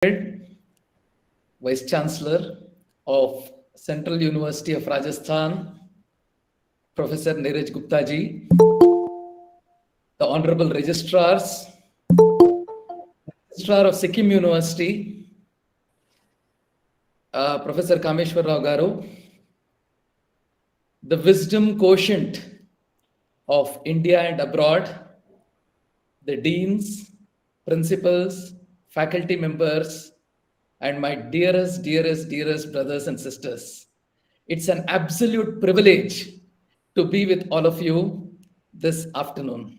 Vice Chancellor of Central University of Rajasthan, Professor Neeraj Gupta ji, the Honorable Registrar of Sikkim University, Professor Kameshwar Rao Garu, the wisdom quotient of India and abroad, the deans, principals, faculty members, and my dearest brothers and sisters. It's an absolute privilege to be with all of you this afternoon.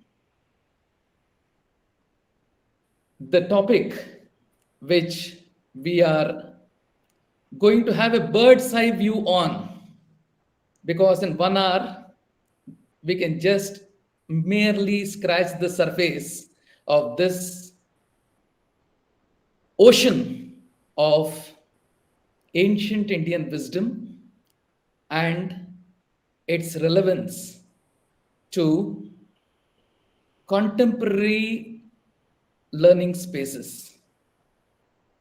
The topic which we are going to have a bird's eye view on, because in 1 hour we can just merely scratch the surface of this ocean of ancient Indian wisdom and its relevance to contemporary learning spaces,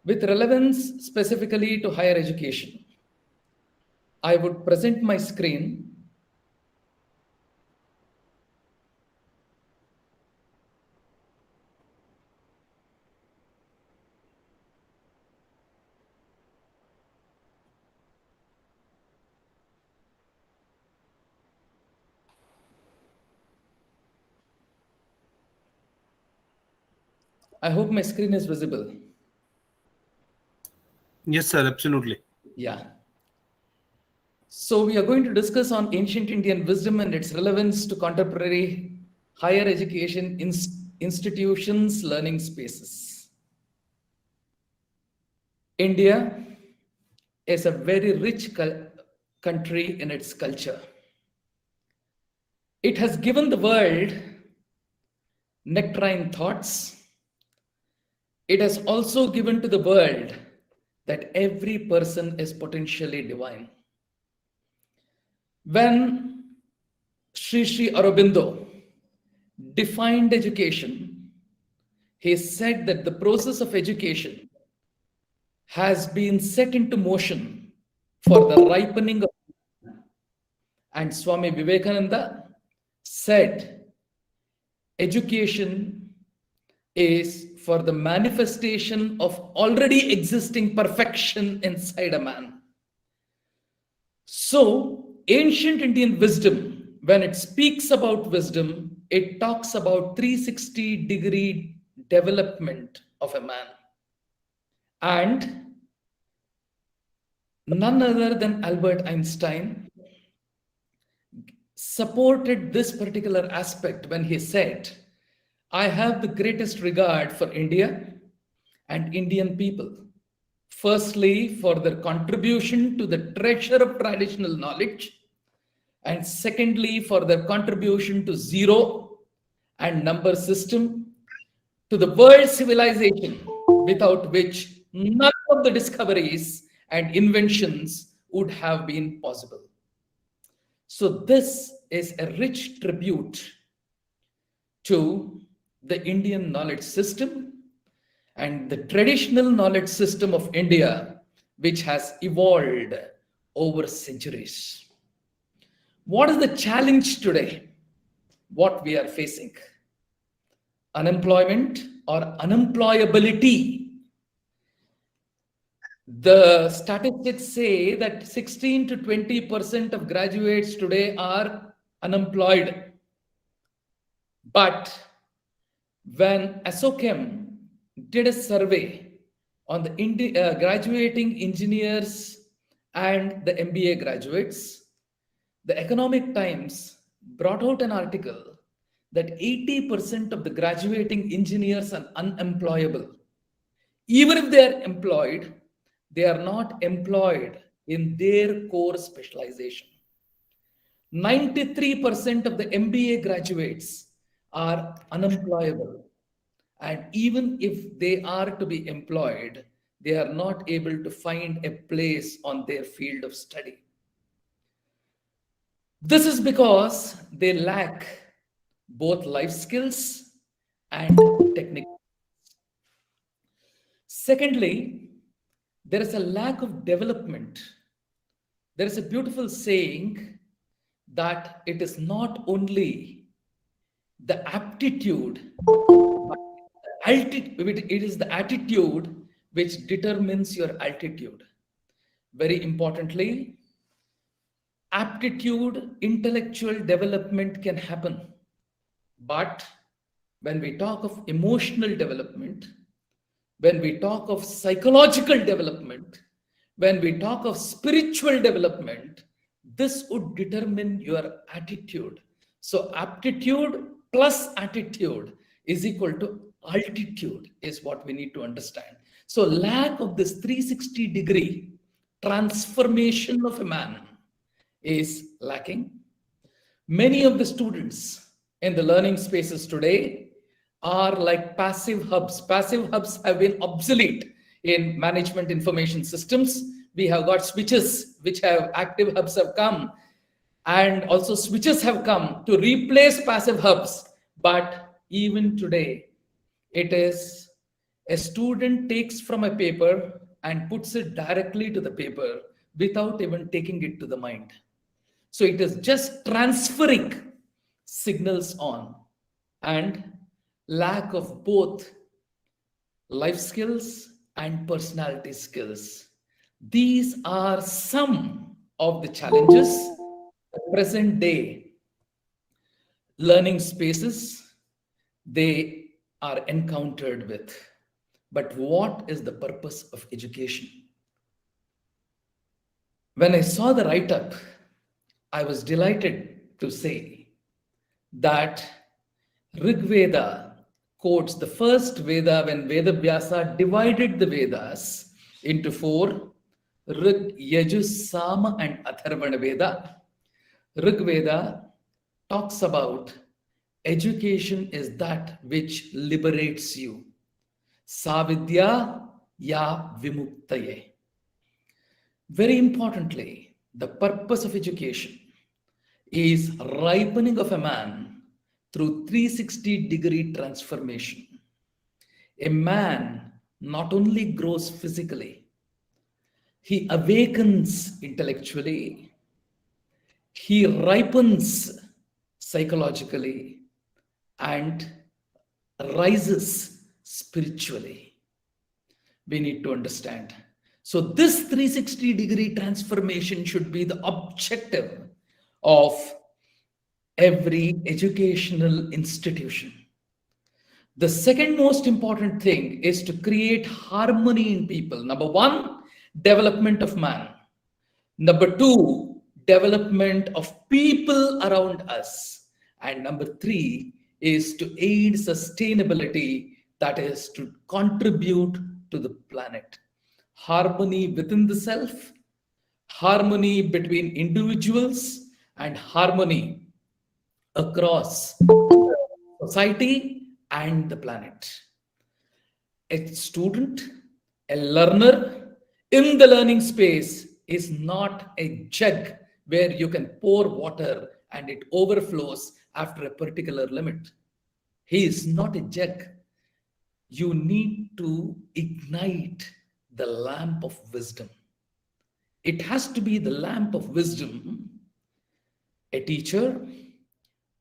with relevance specifically to higher education. I would present my screen. I hope my screen is visible. Yes, sir, absolutely. Yeah. So we are going to discuss on ancient Indian wisdom and its relevance to contemporary higher education institutions, learning spaces. India is a very rich country in its culture. It has given the world nectarine thoughts. It has also given to the world that every person is potentially divine. When Sri Aurobindo defined education, he said that the process of education has been set into motion for the ripening of, and Swami Vivekananda said education is for the manifestation of already existing perfection inside a man. So, ancient Indian wisdom, when it speaks about wisdom, it talks about 360-degree development of a man. And none other than Albert Einstein supported this particular aspect when he said, I have the greatest regard for India and Indian people. Firstly, for their contribution to the treasure of traditional knowledge, and secondly, for their contribution to zero and number system, to the world civilization, without which none of the discoveries and inventions would have been possible. So this is a rich tribute to the Indian knowledge system and the traditional knowledge system of India, which has evolved over centuries. What is the challenge today? What we are facing? Unemployment or unemployability. The statistics say that 16 to 20% of graduates today are unemployed. But when ASSOCHEM did a survey on the graduating engineers and the MBA graduates, the Economic Times brought out an article that 80% of the graduating engineers are unemployable. Even if they are employed, they are not employed in their core specialization. 93% of the MBA graduates are unemployable. And even if they are to be employed, they are not able to find a place on their field of study. This is because they lack both life skills and technical. Secondly, there is a lack of development. There is a beautiful saying that it is not only the aptitude, but it is the attitude which determines your altitude. Very importantly, aptitude, intellectual development can happen. But when we talk of emotional development, when we talk of psychological development, when we talk of spiritual development, this would determine your attitude. So, aptitude plus attitude is equal to altitude, is what we need to understand. So, lack of this 360-degree transformation of a man is lacking. Many of the students in the learning spaces today are like passive hubs. Passive hubs have been obsolete in management information systems. We have got switches which have active hubs have come, and also switches have come to replace passive hubs. But even today, it is a student takes from a paper and puts it directly to the paper without even taking it to the mind. So it is just transferring signals on, and lack of both life skills and personality skills. These are some of the challenges the present day learning spaces they are encountered with. But what is the purpose of education? When I saw the write-up, I was delighted to say that Rig Veda quotes the first Veda when Veda Vyasa divided the Vedas into four: Rig, Yajus, Sama, and Atharvana Veda. Rig Veda talks about education is that which liberates you. Savidya ya vimuktaye. Very importantly, the purpose of education is ripening of a man through 360-degree transformation. A man not only grows physically, he awakens intellectually, he ripens psychologically, and rises spiritually. We need to understand. So this 360-degree transformation should be the objective of every educational institution. The second most important thing is to create harmony in people. Number one, development of man. Number two, development of people around us. And number three is to aid sustainability, that is to contribute to the planet. Harmony within the self, harmony between individuals, and harmony across society and the planet. A student, a learner in the learning space is not a jug where you can pour water and it overflows after a particular limit. He is not a jug. You need to ignite the lamp of wisdom. It has to be the lamp of wisdom. A teacher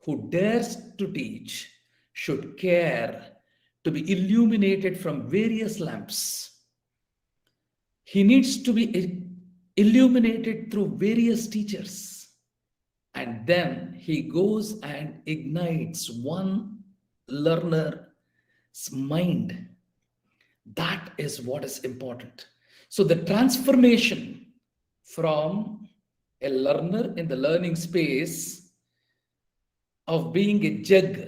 who dares to teach should care to be illuminated from various lamps. He needs to be illuminated through various teachers. And then he goes and ignites one learner's mind. That is what is important. So the transformation from a learner in the learning space of being a jug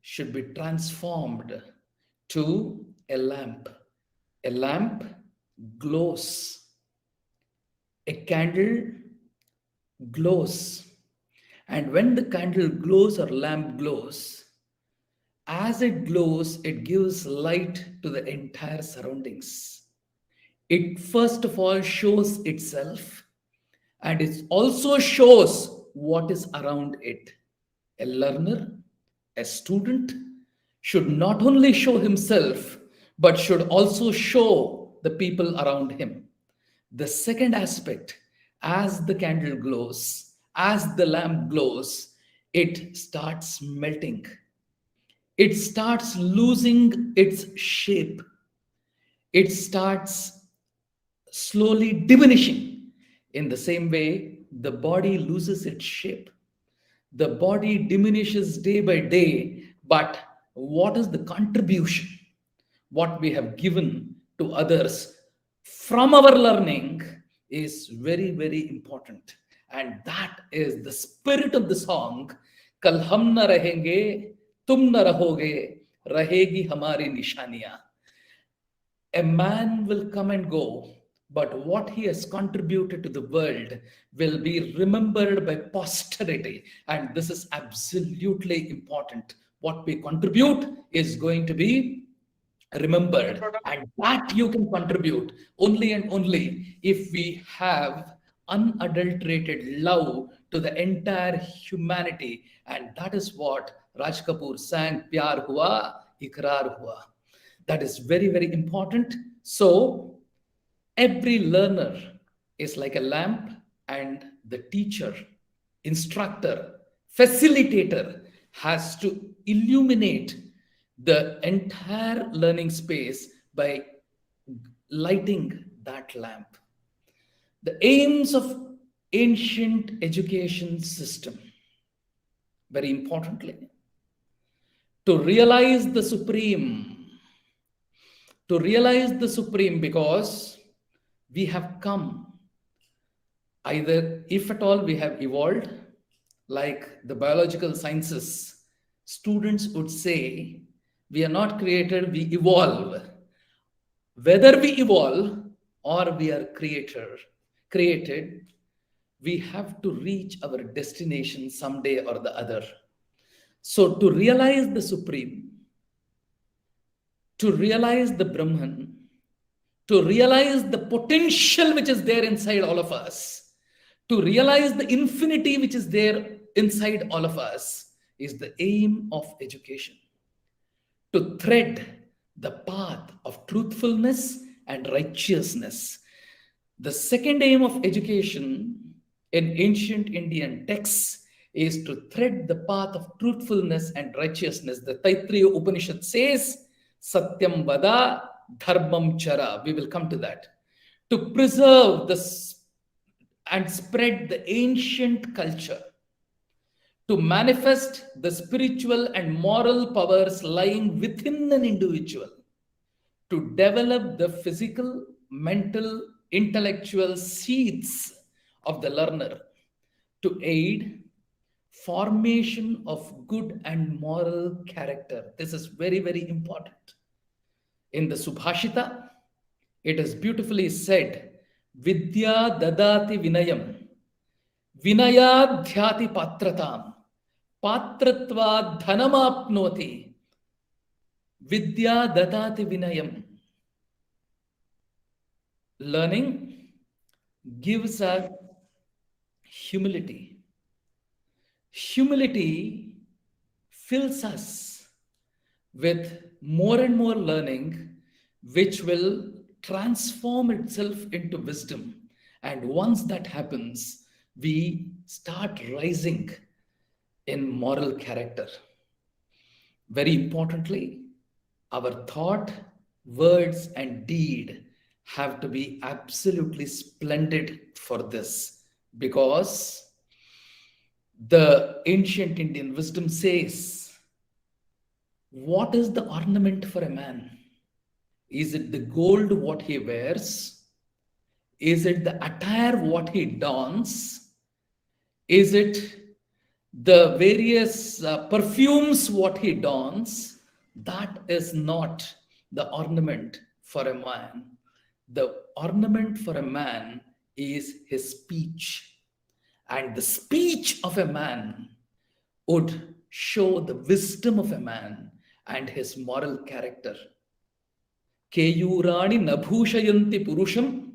should be transformed to a lamp. A lamp glows. A candle glows. And when the candle glows or lamp glows, as it glows, it gives light to the entire surroundings. It first of all shows itself, and it also shows what is around it. A learner, a student should not only show himself, but should also show the people around him. The second aspect, as the candle glows, as the lamp glows, it starts melting. It starts losing its shape. It starts slowly diminishing. In the same way, the body loses its shape. The body diminishes day by day, but what is the contribution? What we have given to others from our learning is very, very important. And that is the spirit of the song. Kal hum na rahenge, tum na rahoge, rahegi hamari nishaniya. A man will come and go, but what he has contributed to the world will be remembered by posterity. And this is absolutely important. What we contribute is going to be remembered, and that you can contribute only and only if we have unadulterated love to the entire humanity. And that is what Raj Kapoor sang, Pyar Hua, Ikrar Hua. That is very, very important. So every learner is like a lamp, and the teacher, instructor, facilitator has to illuminate the entire learning space by lighting that lamp. The aims of ancient education system, very importantly, to realize the supreme, because we have come, either if at all we have evolved, like the biological sciences, students would say, we are not created, we evolve. Whether we evolve or we are created, we have to reach our destination someday or the other. So to realize the supreme, to realize the Brahman, to realize the potential which is there inside all of us, to realize the infinity which is there inside all of us, is the aim of education. To thread the path of truthfulness and righteousness. The second aim of education in ancient Indian texts is to thread the path of truthfulness and righteousness. The Taittiriya Upanishad says, Satyam Vada, Dharmam Chara. We will come to that. To preserve this and spread the ancient culture, to manifest the spiritual and moral powers lying within an individual, to develop the physical, mental, intellectual seeds of the learner, to aid formation of good and moral character. This is very, very important. In the Subhashita, it is beautifully said, Vidya dadati vinayam, vinayadhyati patratam, patratva dhanamapnoti, vidya dadati vinayam. Learning gives us humility. Humility fills us with more and more learning, which will transform itself into wisdom. And once that happens, we start rising in moral character. Very importantly, our thought, words, and deed have to be absolutely splendid for this, because the ancient Indian wisdom says, what is the ornament for a man? Is it the gold what he wears? Is it the attire what he dons? Is it the various perfumes what he dons? That is not the ornament for a man. The ornament for a man is his speech. And the speech of a man would show the wisdom of a man and his moral character. Keyurani nabhushayanti purusham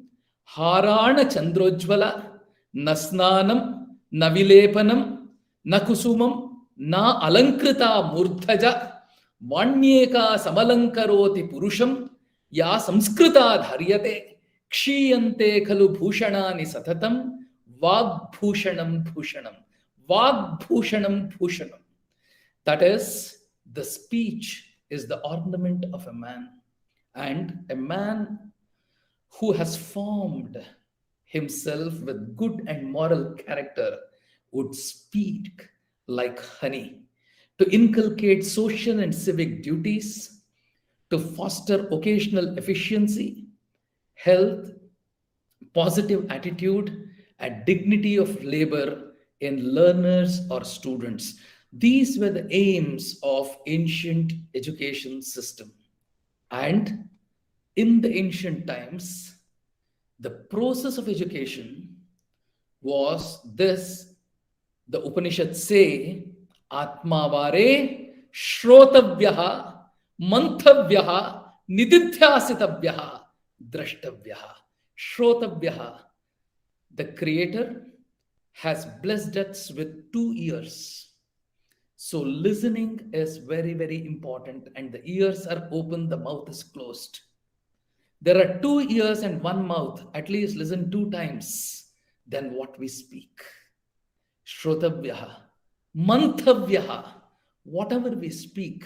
harana chandrojvala nasnanam navilepanam nakusumam na alankrita murthaja vanyeka samalankaroti purusham या संस्कृता धार्यते क्षीयन्ते खलु भूषणानि सततं वाग्भूषणं भूषणं vagbhushanam bhushanam. That is, the speech is the ornament of a man. And a man who has formed himself with good and moral character would speak like honey to inculcate social and civic duties, to foster occasional efficiency, health, positive attitude, and dignity of labor in learners or students. These were the aims of ancient education system. And in the ancient times, the process of education was this. The Upanishads say, Atmavare Shrotavyaha Mantavyaha Nididhyasitavyaha Drashtavyaha. Shrotavyaha. The Creator has blessed us with 2 ears. So listening is very, very important, and the ears are open, the mouth is closed. There are 2 ears and 1 mouth. At least listen 2 times than what we speak. Shrotavyaha, Mantavyaha. Whatever we speak,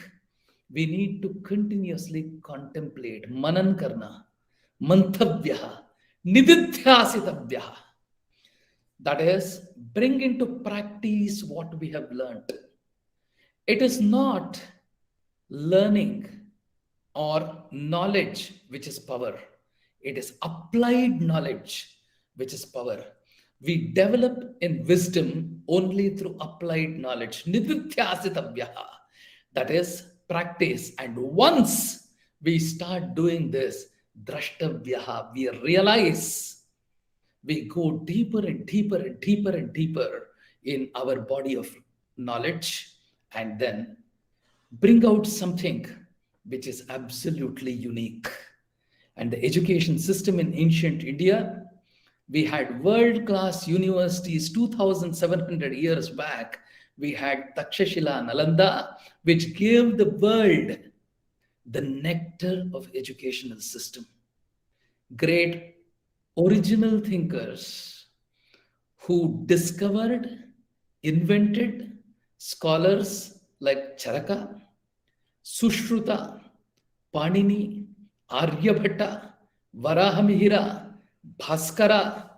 we need to continuously contemplate. Manan karna. Mantavyaha, Nididhyasitavyaha. That is, bring into practice what we have learned. It is not learning or knowledge which is power. It is applied knowledge which is power. We develop in wisdom only through applied knowledge. Nididhyasitavyaha. That is practice. And once we start doing this, drashtavyaha, we realize, we go deeper and deeper and deeper and deeper in our body of knowledge, and then bring out something which is absolutely unique. And the education system in ancient India, we had world-class universities 2,700 years back. We had Takshashila, Nalanda, which gave the world the nectar of educational system. Great original thinkers who discovered, invented, scholars like Charaka, Sushruta, Panini, Aryabhatta, Varahamihira, Bhaskara,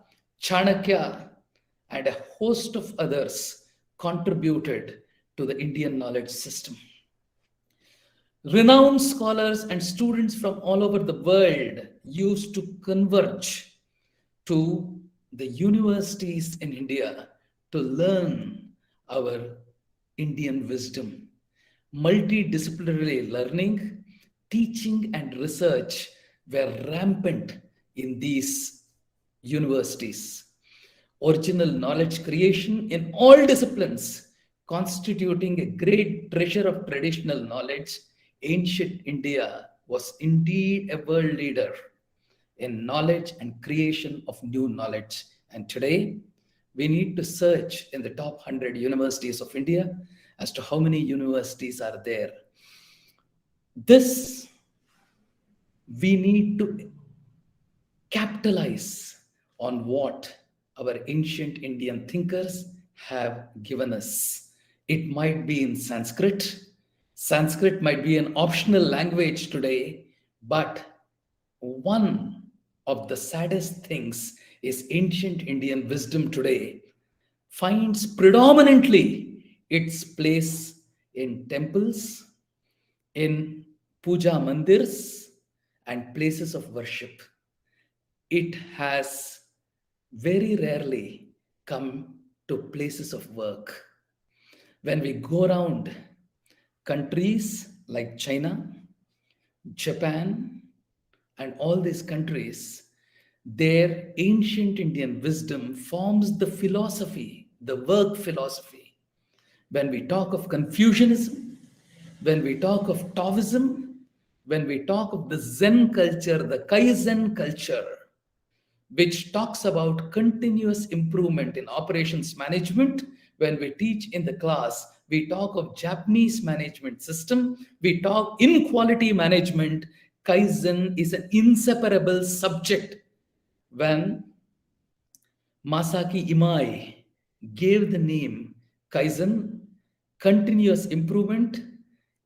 Chanakya, and a host of others contributed to the Indian knowledge system. Renowned scholars and students from all over the world used to converge to the universities in India to learn our Indian wisdom. Multidisciplinary learning, teaching, and research were rampant in these universities. Original knowledge creation in all disciplines, constituting a great treasure of traditional knowledge, ancient India was indeed a world leader in knowledge and creation of new knowledge. And today, we need to search in the top 100 universities of India as to how many universities are there. This, we need to capitalize on what our ancient Indian thinkers have given us. It might be in Sanskrit. Sanskrit might be an optional language today, but one of the saddest things is ancient Indian wisdom today finds predominantly its place in temples, in puja mandirs, and places of worship. It has very rarely come to places of work. When we go around countries like China, Japan, and all these countries, their ancient Indian wisdom forms the philosophy, the work philosophy. When we talk of Confucianism, when we talk of Taoism, when we talk of the Zen culture, the Kaizen culture, which talks about continuous improvement in operations management, when we teach in the class, we talk of Japanese management system, we talk in quality management, Kaizen is an inseparable subject. When Masaki Imai gave the name Kaizen, continuous improvement,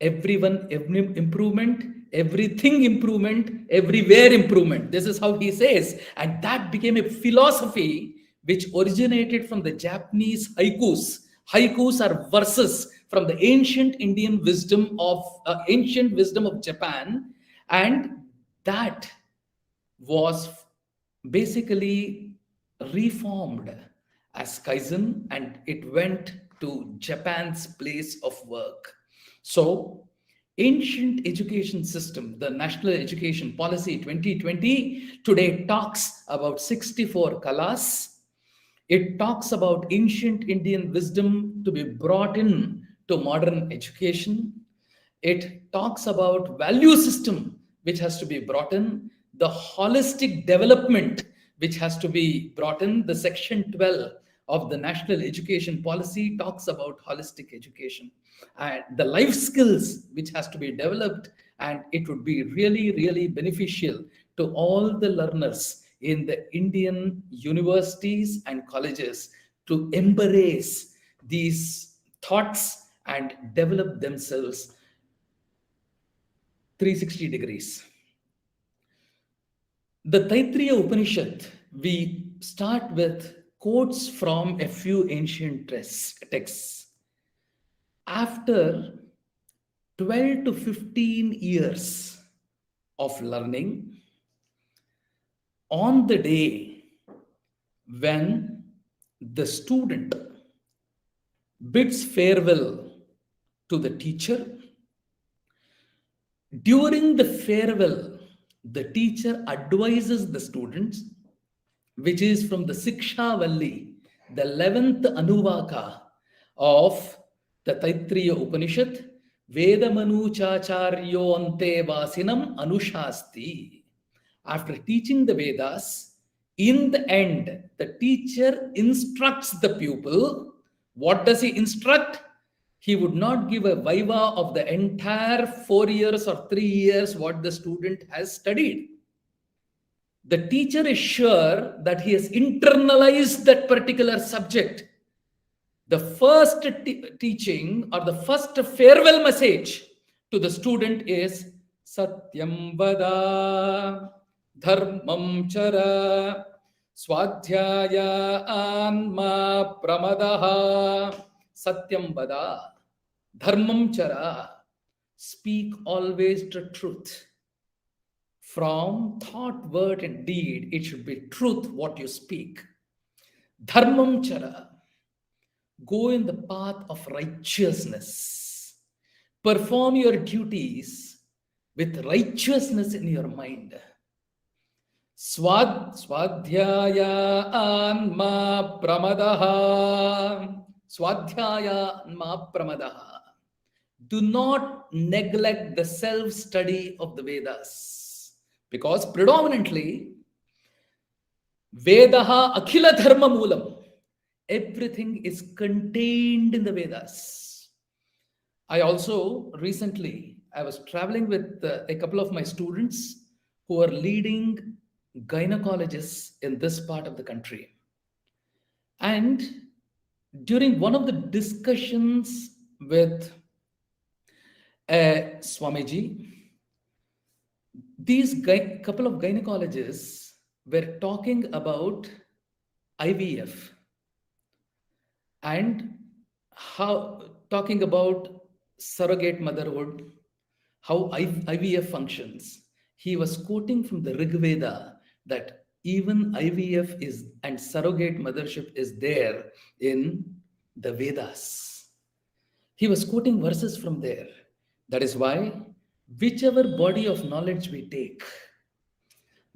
everyone improvement, everything improvement, everywhere improvement. This is how he says. And that became a philosophy which originated from the Japanese haikus. Haikus are verses from the ancient ancient wisdom of Japan, and that was basically reformed as Kaizen, and it went to Japan's place of work. So, ancient education system, the National Education Policy 2020, today talks about 64 kalas. It talks about ancient Indian wisdom to be brought in to modern education. It talks about value system which has to be brought in, the holistic development which has to be brought in. The section 12 of the National Education Policy talks about holistic education and the life skills which has to be developed, and it would be really beneficial to all the learners in the Indian universities and colleges to embrace these thoughts and develop themselves 360 degrees. The Taittiriya Upanishad, we start with quotes from a few ancient texts. After 12 to 15 years of learning, on the day when the student bids farewell to the teacher, during the farewell, the teacher advises the students, which is from the Siksha Valli, the 11th Anuvaka of the Taittiriya Upanishad, Vedamanu Chacharyo Ante Vasinam Anushasti. After teaching the Vedas, in the end, the teacher instructs the pupil. What does he instruct? He would not give a viva of the entire 4 years or 3 years what the student has studied. The teacher is sure that he has internalized that particular subject. The first teaching or the first farewell message to the student is Satyam Vada, Dharmam Chara, Swadhyaya Anma Pramadaha. Satyam Vada, Dharmam Chara. Speak always the truth. From thought, word, and deed, it should be truth what you speak. Dharmam Chara. Go in the path of righteousness. Perform your duties with righteousness in your mind. Swadhyaya Anma Pramadaha. Swadhyaya Anma Pramadaha. Do not neglect the self-study of the Vedas, because predominantly Vedaha Akhila Dharma Moolam. Everything is contained in the Vedas. I also recently, I was traveling with a couple of my students who are leading gynecologists in this part of the country. And during one of the discussions with Swamiji, these couple of gynecologists were talking about IVF and talking about surrogate motherhood, how IVF functions. He was quoting from the Rig Veda that even IVF is and surrogate mothership is there in the Vedas. He was quoting verses from there. That is why whichever body of knowledge we take,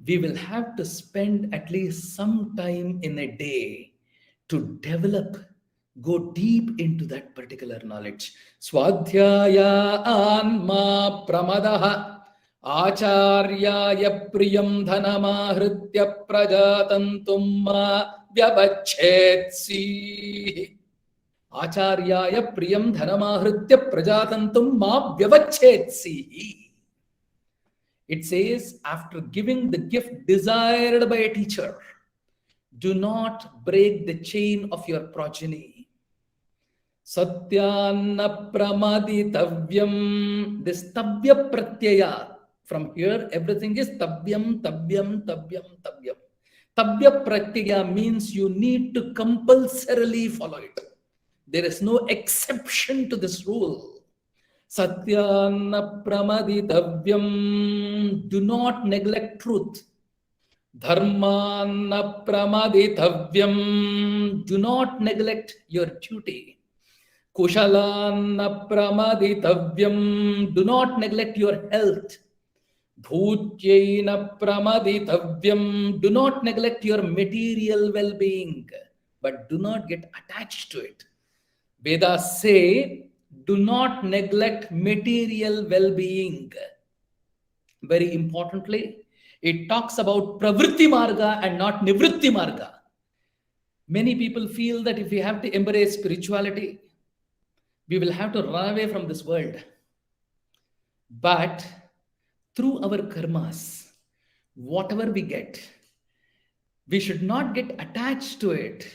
we will have to spend at least some time in a day to develop, go deep into that particular knowledge. Swadhyaya Anma Pramadaha. Acharyaya Priyam Dhanamahritya Prajatantum Vyavachetsi. Acharyaya Priyam Dhanamahritya Prajatantum Ma Vyavachetsi. It says, after giving the gift desired by a teacher, do not break the chain of your progeny. Satyanna pramaditavyam. This tabya pratyaya. From here, everything is tabyam, tabyam, tabyam, tabyam. Tabya pratyaya means you need to compulsorily follow it. There is no exception to this rule. Satyanna pramaditavyam. Do not neglect truth. Dharmanna pramaditavyam. Do not neglect your duty. Kushalanna pramaditavyam. Do not neglect your health. Bhutyaina pramaditavyam. Do not neglect your material well-being, but do not get attached to it. Vedas say, do not neglect material well-being. Very importantly, it talks about pravritti marga and not nivritti marga. Many people feel that if we have to embrace spirituality, we will have to run away from this world. But through our karmas, whatever we get, we should not get attached to it,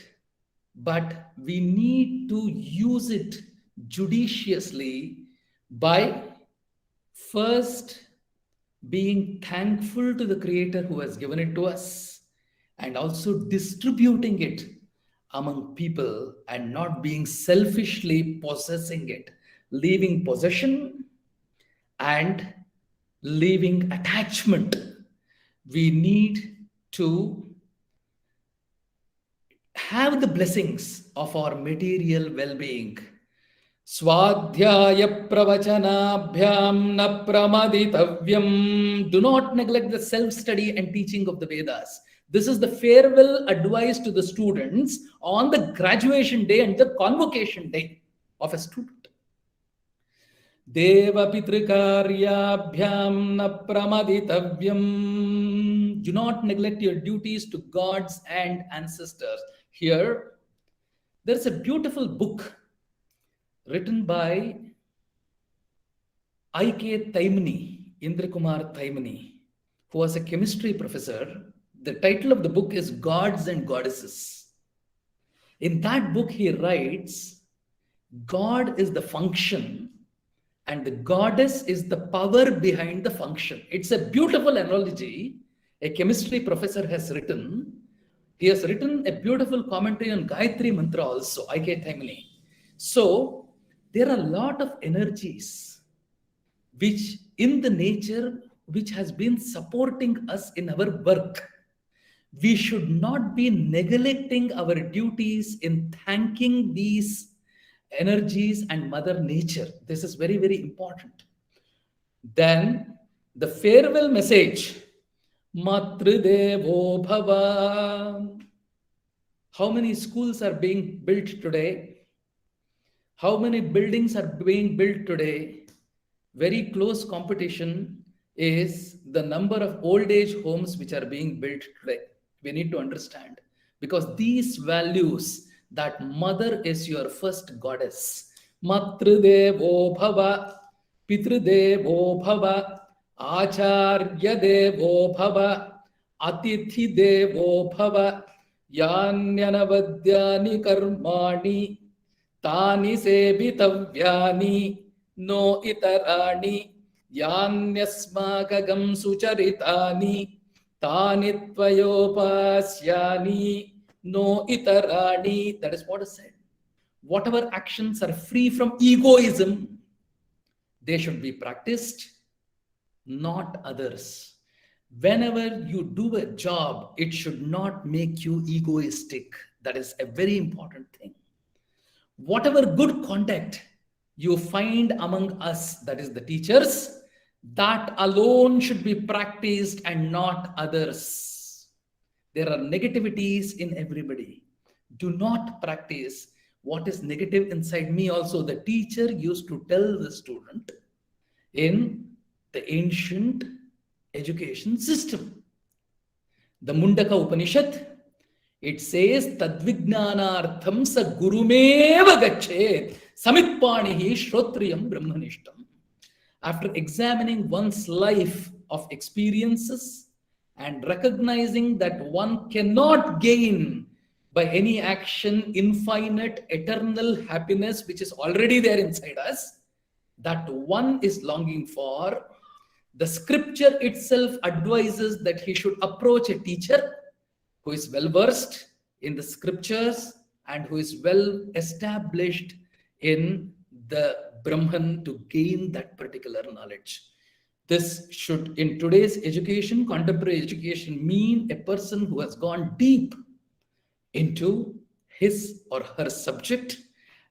but we need to use it judiciously by first being thankful to the Creator who has given it to us, and also distributing it among people and not being selfishly possessing it, leaving possession and leaving attachment. We need to have the blessings of our material well-being. Swadhyaya pravachanabhyam na pramaditavyam. Do not neglect the self-study and teaching of the Vedas. This is the farewell advice to the students on the graduation day and the convocation day of a student. Deva pitrikaryabhyam na pramaditavyam. Do not neglect your duties to gods and ancestors. Here, there's a beautiful book written by I.K. Taimani, Indra Kumar Taimani, who was a chemistry professor. The title of the book is Gods and Goddesses. In that book, he writes, God is the function and the goddess is the power behind the function. It's a beautiful analogy a chemistry professor has written. He has written a beautiful commentary on Gayatri Mantra also, I.K. Taimani. So, there are a lot of energies which in the nature, which has been supporting us in our work. We should not be neglecting our duties in thanking these energies and Mother Nature. This is very, very important. Then the farewell message, Matrudevo Bhava. How many schools are being built today? How many buildings are being built today? Very close competition is the number of old age homes which are being built today. We need to understand, because these values, that mother is your first goddess. Matrudevo Bhava, Pitrudevo Bhava, Acharya Devo Bhava, Atithi Devo Bhava, Yanyanavadyani Karmani, Tani Sebitavyani, No Itarani, Yanyasmakagam Sucharitani, Tani Tvayopasyani, No Itarani. That is what is said. Whatever actions are free from egoism, they should be practiced, not others. Whenever you do a job, it should not make you egoistic. That is a very important thing. Whatever good conduct you find among us, that is the teachers, that alone should be practiced and not others. There are negativities in everybody. Do not practice what is negative inside me also. The teacher used to tell the student in the ancient education system. The Mundaka Upanishad, it says, Tadvignanartham sa gurumeva gachet samitpanihi shrotriyam brahmanishtam. After examining one's life of experiences and recognizing that one cannot gain by any action infinite eternal happiness which is already there inside us, that one is longing for. The scripture itself advises that he should approach a teacher who is well versed in the scriptures and who is well established in the Brahman to gain that particular knowledge. This should, in today's education, contemporary education, mean a person who has gone deep into his or her subject,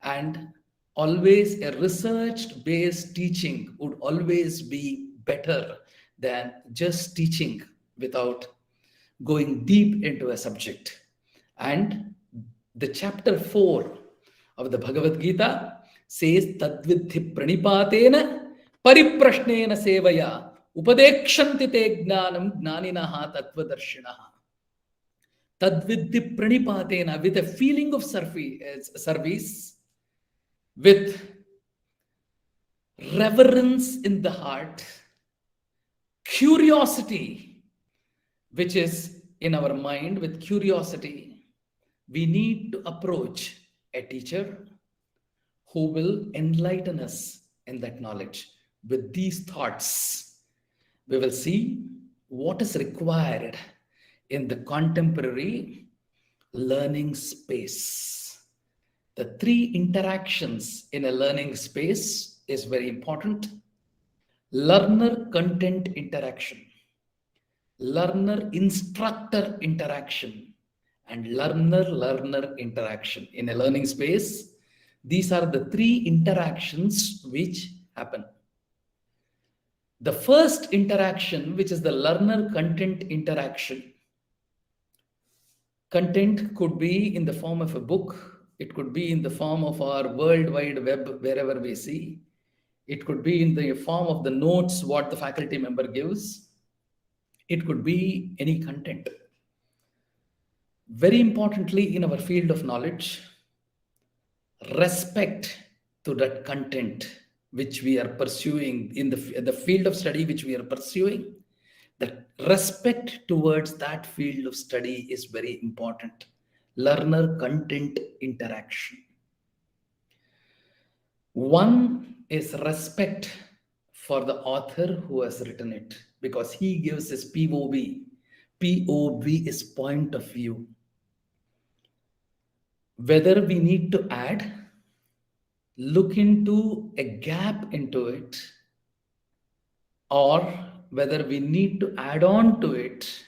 and always a research based teaching would always be better than just teaching without going deep into a subject. And the chapter 4 of the Bhagavad Gita says, Tadvidhi pranipatena pariprashnena sevaya upadekshanti te gnanam gnaninaha tattvadarshinaha. Tadvidhi pranipatena, with a feeling of service, with reverence in the heart, curiosity which is in our mind, with curiosity, we need to approach a teacher who will enlighten us in that knowledge. With these thoughts, we will see what is required in the contemporary learning space. The 3 interactions in a learning space is very important. Learner-content interaction, learner-instructor interaction, and learner-learner interaction. In a learning space, these are the 3 interactions which happen. The first interaction, which is the learner-content interaction, content could be in the form of a book, it could be in the form of our World Wide Web, wherever we see. It could be in the form of the notes, what the faculty member gives. It could be any content. Very importantly, in our field of knowledge, respect to that content which we are pursuing, in the field of study which we are pursuing. The respect towards that field of study is very important. Learner-content interaction. One is respect for the author who has written it, because he gives his POV. POV is point of view. Whether we need to add, look into a gap into it, or whether we need to add on to it,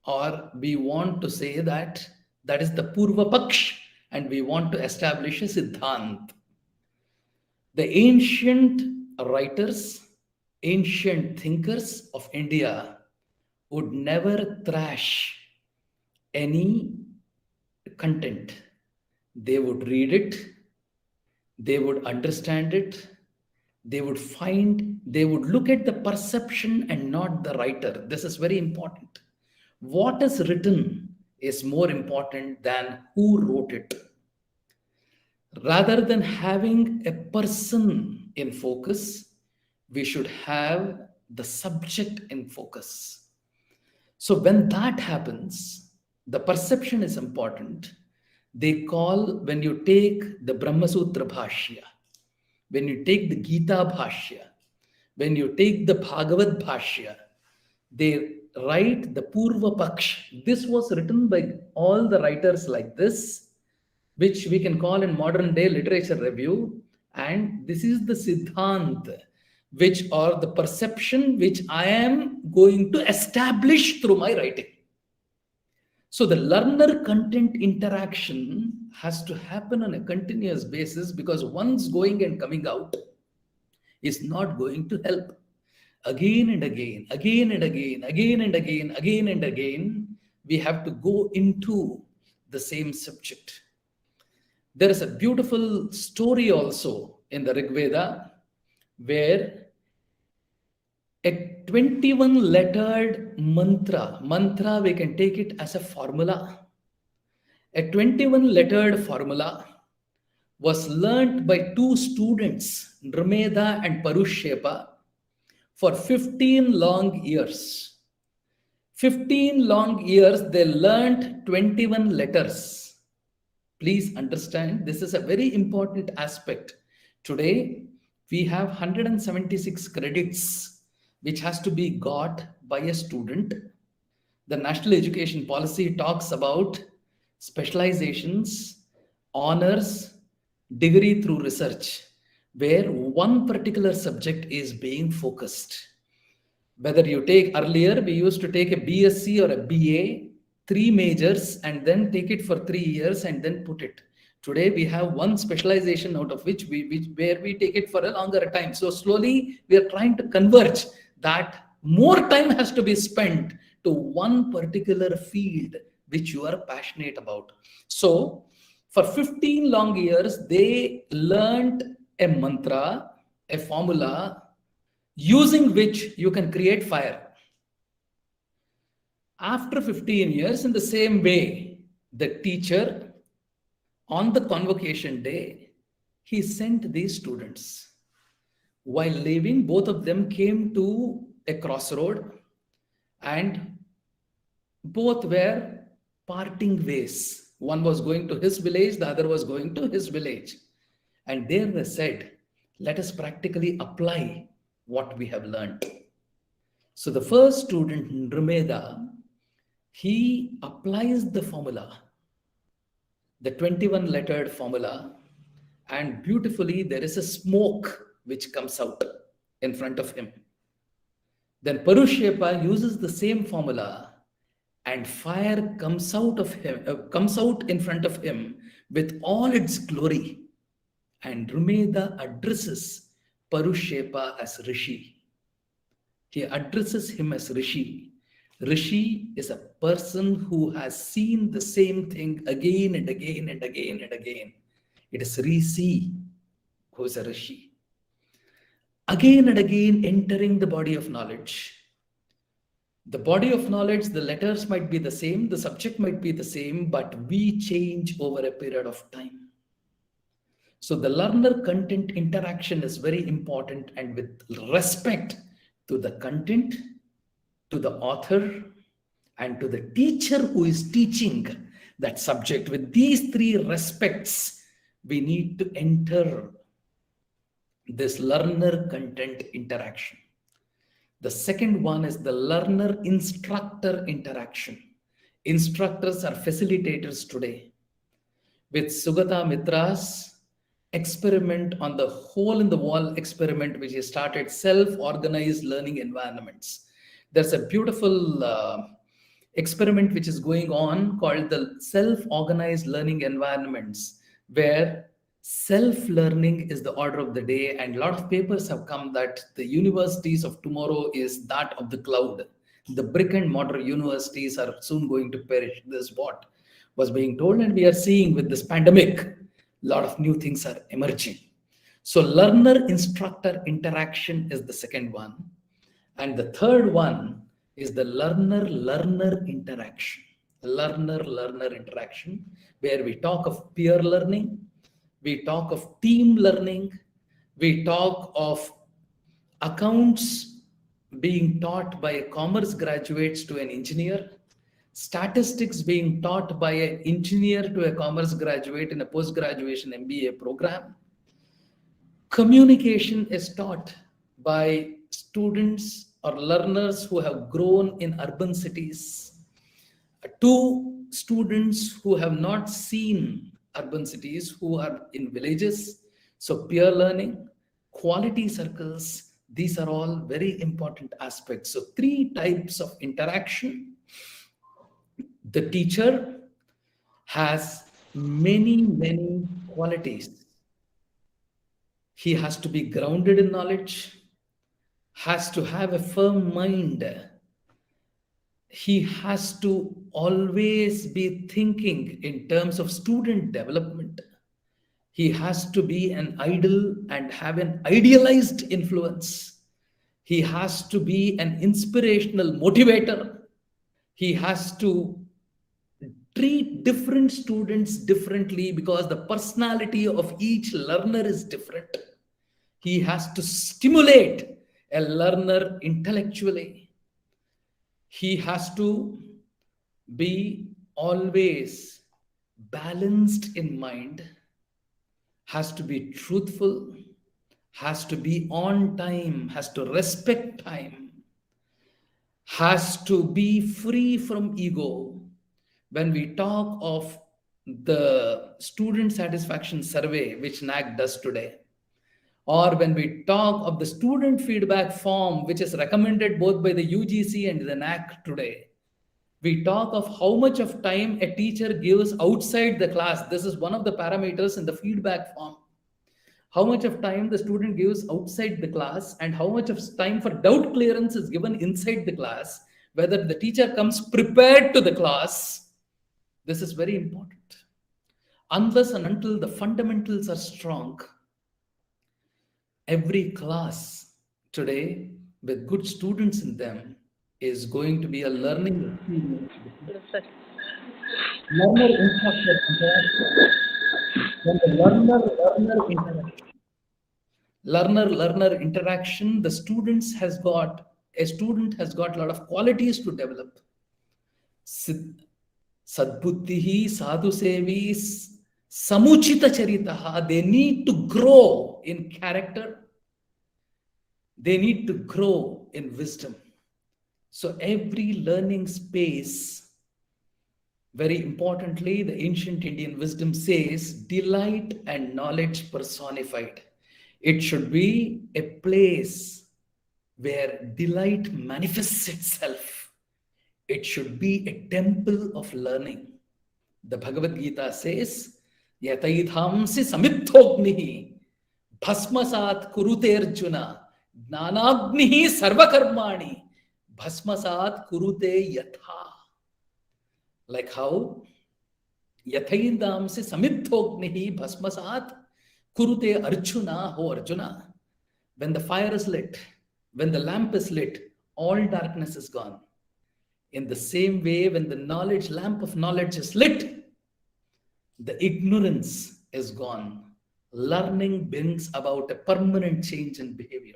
or we want to say that that is the Purva Paksh and we want to establish a Siddhant. The ancient writers, ancient thinkers of India would never thrash any content. They would read it, they would understand it, they would look at the perception and not the writer. This is very important. What is written is more important than who wrote it. Rather than having a person in focus, we should have the subject in focus. So when that happens, the perception is important. They call, when you take the Brahma Sutra Bhashya, when you take the Gita Bhashya, when you take the Bhagavad Bhashya, they write the Purva Paksh. This was written by all the writers like this, which we can call in modern day literature review. And this is the Siddhant, which are the perception which I am going to establish through my writing. So the learner content interaction has to happen on a continuous basis, because once going and coming out is not going to help. Again and again, again and again, again and again, again and again, we have to go into the same subject. There is a beautiful story also in the Rig Veda where a 21 lettered mantra, we can take it as a formula. A 21 lettered formula was learnt by 2 students, Nrmeda and Parushepa, for 15 long years. 15 long years, they learned 21 letters. Please understand, this is a very important aspect. Today, we have 176 credits, which has to be got by a student. The National Education Policy talks about specializations, honors, degree through research, where one particular subject is being focused. Whether you take earlier, we used to take a BSc or a BA, three majors, and then take it for 3 years and then put it. Today, we have one specialization out of which where we take it for a longer time. So slowly, we are trying to converge that more time has to be spent to one particular field which you are passionate about. So for 15 long years, they learned a mantra, a formula, using which you can create fire. After 15 years, in the same way, the teacher, on the convocation day, he sent these students. While leaving, both of them came to a crossroad and both were parting ways. One was going to his village, the other was going to his village. And there they said, let us practically apply what we have learned. So the first student, Nrumeda, he applies the formula, the 21 lettered formula, and beautifully there is a smoke which comes out in front of him. Then Parushepa uses the same formula and fire comes out of him, comes out in front of him with all its glory. And Nrumeda addresses Parushepa as Rishi. He addresses him as Rishi. Rishi is a person who has seen the same thing again and again and again and again. It is Rishi who is a Rishi. Again and again entering the body of knowledge. The body of knowledge, the letters might be the same, the subject might be the same, but we change over a period of time. So the learner-content interaction is very important, and with respect to the content, to the author, and to the teacher who is teaching that subject. With these three respects, we need to enter this learner-content interaction. The second one is the learner-instructor interaction. Instructors are facilitators today. With Sugata Mitra's experiment on the hole in the wall experiment, which he started, self-organized learning environments. There's a beautiful experiment which is going on called the self-organized learning environments, where self-learning is the order of the day, and a lot of papers have come that the universities of tomorrow is that of the cloud. The brick and mortar universities are soon going to perish. This is what was being told, and we are seeing with this pandemic, a lot of new things are emerging. So learner-instructor interaction is the second one. And the third one is the learner-learner interaction. Learner-learner interaction, where we talk of peer learning, we talk of team learning, we talk of accounts being taught by commerce graduates to an engineer, statistics being taught by an engineer to a commerce graduate in a post-graduation MBA program. Communication is taught by students or learners who have grown in urban cities to students who have not seen urban cities, who are in villages. So peer learning, quality circles, these are all very important aspects. So three types of interaction. The teacher has many qualities. He has to be grounded in knowledge, has to have a firm mind. He has to always be thinking in terms of student development. He has to be an idol and have an idealized influence. He has to be an inspirational motivator. He has to treat different students differently because the personality of each learner is different. He has to stimulate a learner intellectually. He has to be always balanced in mind, has to be truthful, has to be on time, has to respect time, has to be free from ego. When we talk of the student satisfaction survey, which NAC does today, or when we talk of the student feedback form, which is recommended both by the UGC and the NAC today, we talk of how much of time a teacher gives outside the class. This is one of the parameters in the feedback form. How much of time the student gives outside the class and how much of time for doubt clearance is given inside the class, whether the teacher comes prepared to the class. This is very important. Unless and until the fundamentals are strong, every class today with good students in them is going to be a learning experience. Learner instructor interaction. When the learner interaction, the student has got a lot of qualities to develop. Sadbuddhihi sadhu sevi samuchita charitaha. They need to grow in character. They need to grow in wisdom. So every learning space, very importantly, the ancient Indian wisdom says, delight and knowledge personified. It should be a place where delight manifests itself. It should be a temple of learning. The Bhagavad Gita says, Yataidhamsi samithognihi bhasmasat kurute arjuna jnanagnihi sarvakarmani bhasmasat kurute yatha. Like how Yathaindamsi samithognihi bhasmasat kurute arjuna, ho Arjuna. When the fire is lit, when the lamp is lit, all darkness is gone. In the same way, when the lamp of knowledge is lit, the ignorance is gone. Learning brings about a permanent change in behavior.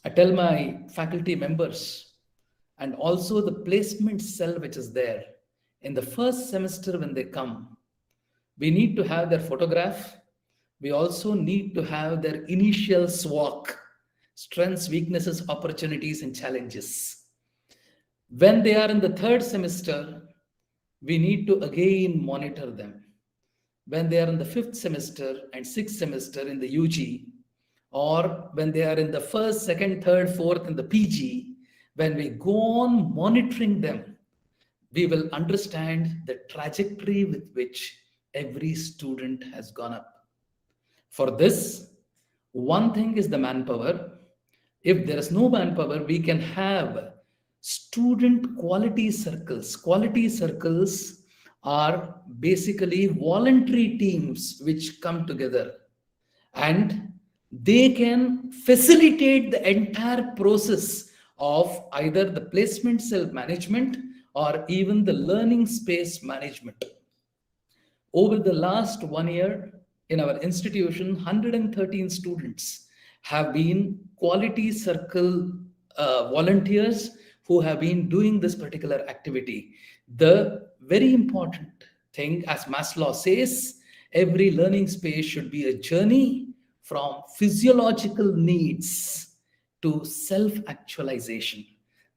I tell my faculty members, and also the placement cell which is there, in the first semester when they come, we need to have their photograph. We also need to have their initial SWOT, strengths, weaknesses, opportunities, and challenges. When they are in the third semester, we need to again monitor them. When they are in the fifth semester and sixth semester in the UG, or when they are in the first, second, third, fourth in the PG, when we go on monitoring them, we will understand the trajectory with which every student has gone up. For this, one thing is the manpower. If there is no manpower, we can have student quality circles. Quality circles are basically voluntary teams which come together, and they can facilitate the entire process of either the placement cell management or even the learning space management. Over the last 1 year, in our institution, 113 students have been quality circle volunteers who have been doing this particular activity. The very important thing, as Maslow says, every learning space should be a journey from physiological needs to self-actualization.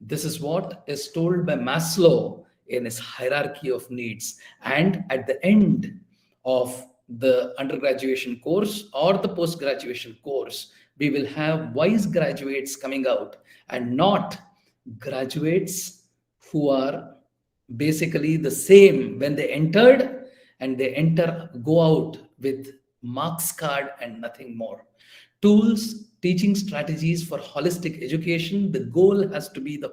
This is what is told by Maslow in his hierarchy of needs. And at the end of the undergraduation course or the post-graduation course, we will have wise graduates coming out and not graduates who are basically the same when they entered, and they go out with marks card and nothing more. Tools, teaching strategies for holistic education. The goal has to be the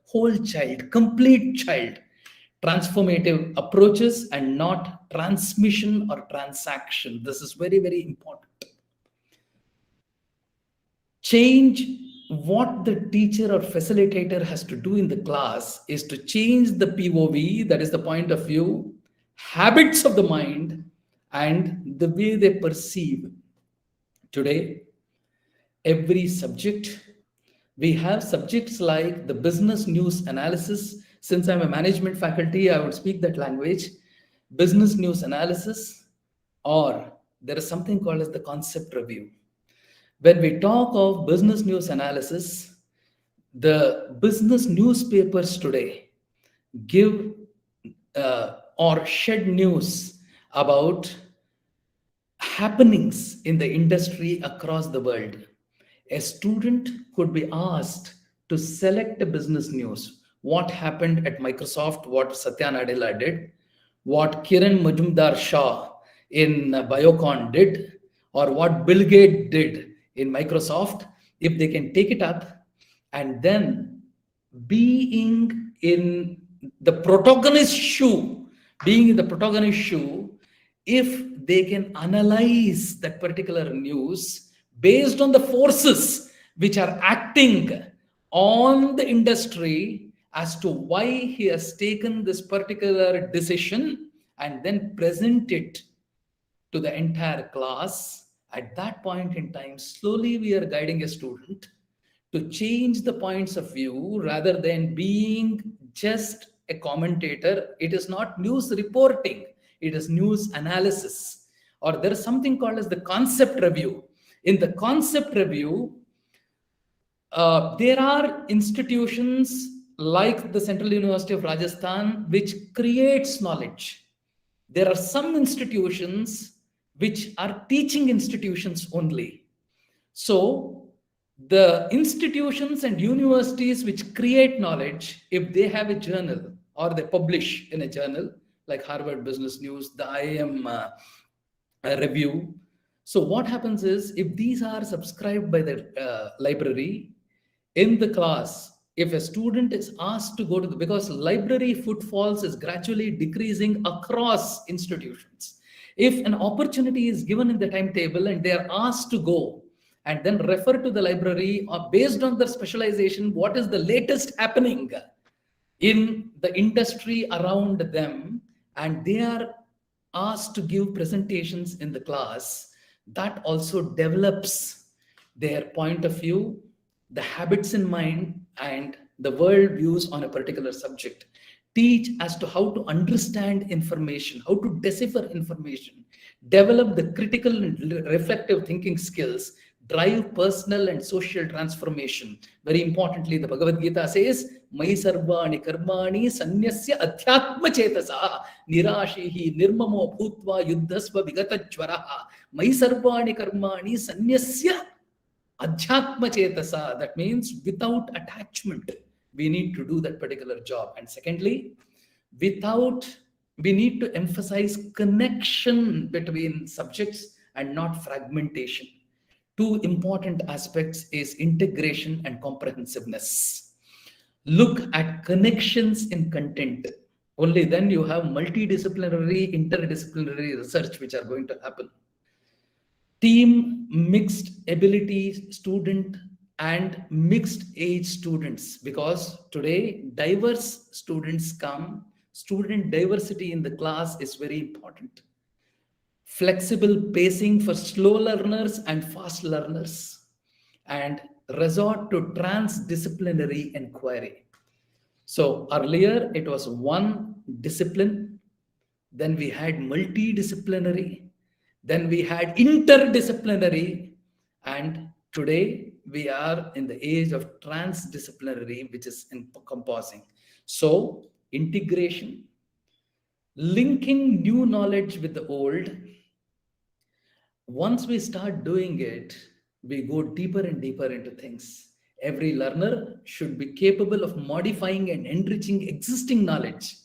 whole child, complete child. Transformative approaches and not transmission or transaction. This is very, very important. Change. What the teacher or facilitator has to do in the class is to change the POV, that is the point of view, habits of the mind, and the way they perceive. Today, every subject. We have subjects like the business news analysis. Since I'm a management faculty, I would speak that language. Business news analysis, or there is something called as the concept review. When we talk of business news analysis, the business newspapers today give or shed news about happenings in the industry across the world. A student could be asked to select a business news. What happened at Microsoft, what Satya Nadella did, what Kiran Majumdar Shah in Biocon did, or what Bill Gates did in Microsoft. If they can take it up and then being in the protagonist shoe, being in the protagonist shoe, if they can analyze that particular news based on the forces which are acting on the industry as to why he has taken this particular decision, and then present it to the entire class, at that point in time, slowly we are guiding a student to change the points of view rather than being just a commentator. It is not news reporting, it is news analysis. Or there is something called as the concept review. In the concept review, there are institutions like the Central University of Rajasthan which creates knowledge. There are some institutions which are teaching institutions only. So the institutions and universities which create knowledge, if they have a journal or they publish in a journal like Harvard Business News, the IIM review. So what happens is, if these are subscribed by the library, in the class, if a student is asked to go to because library footfalls is gradually decreasing across institutions. If an opportunity is given in the timetable and they are asked to go and then refer to the library or based on their specialization, what is the latest happening in the industry around them, and they are asked to give presentations in the class, that also develops their point of view, the habits in mind, and the world views on a particular subject. Teach as to how to understand information, how to decipher information, develop the critical and reflective thinking skills, drive personal and social transformation. Very importantly, the Bhagavad Gita says, Mai sarvani karmani sanyasya adhyatma chetasa nirashihi nirmamo bhutva yuddhasva vigatachvaraha. Mai sarvani karmani sanyasya adhyatma chetasa. That means without attachment, we need to do that particular job. And secondly, we need to emphasize connection between subjects and not fragmentation. Two important aspects is integration and comprehensiveness. Look at connections in content. Only then you have multidisciplinary, interdisciplinary research which are going to happen. Team mixed ability student and mixed age students, because today diverse students come. Student diversity in the class is very important. Flexible pacing for slow learners and fast learners, and resort to transdisciplinary inquiry. So earlier it was one discipline, then we had multidisciplinary, then we had interdisciplinary, and today we are in the age of transdisciplinary, which is encompassing. So integration, linking new knowledge with the old. Once we start doing it, we go deeper and deeper into things. Every learner should be capable of modifying and enriching existing knowledge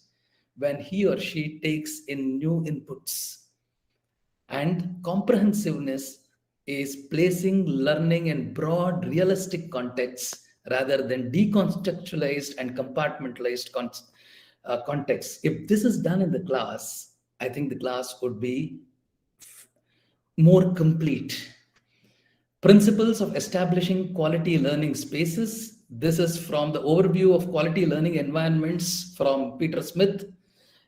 when he or she takes in new inputs. And comprehensiveness is placing learning in broad, realistic contexts rather than decontextualized and compartmentalized contexts. If this is done in the class, I think the class would be more complete. Principles of establishing quality learning spaces. This is from the overview of quality learning environments from Peter Smith.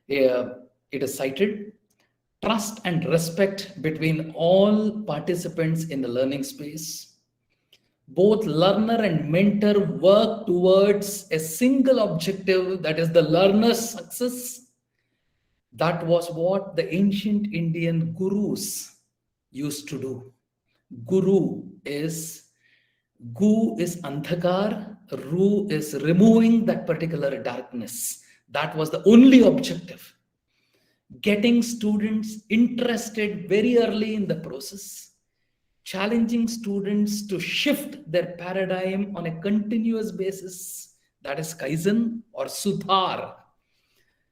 It is cited. Trust and respect between all participants in the learning space. Both learner and mentor work towards a single objective, that is the learner's success. That was what the ancient Indian gurus used to do. Guru is Gu is Andhakar, Ru is removing that particular darkness. That was the only objective. Getting students interested very early in the process, challenging students to shift their paradigm on a continuous basis, that is Kaizen or Sudhar,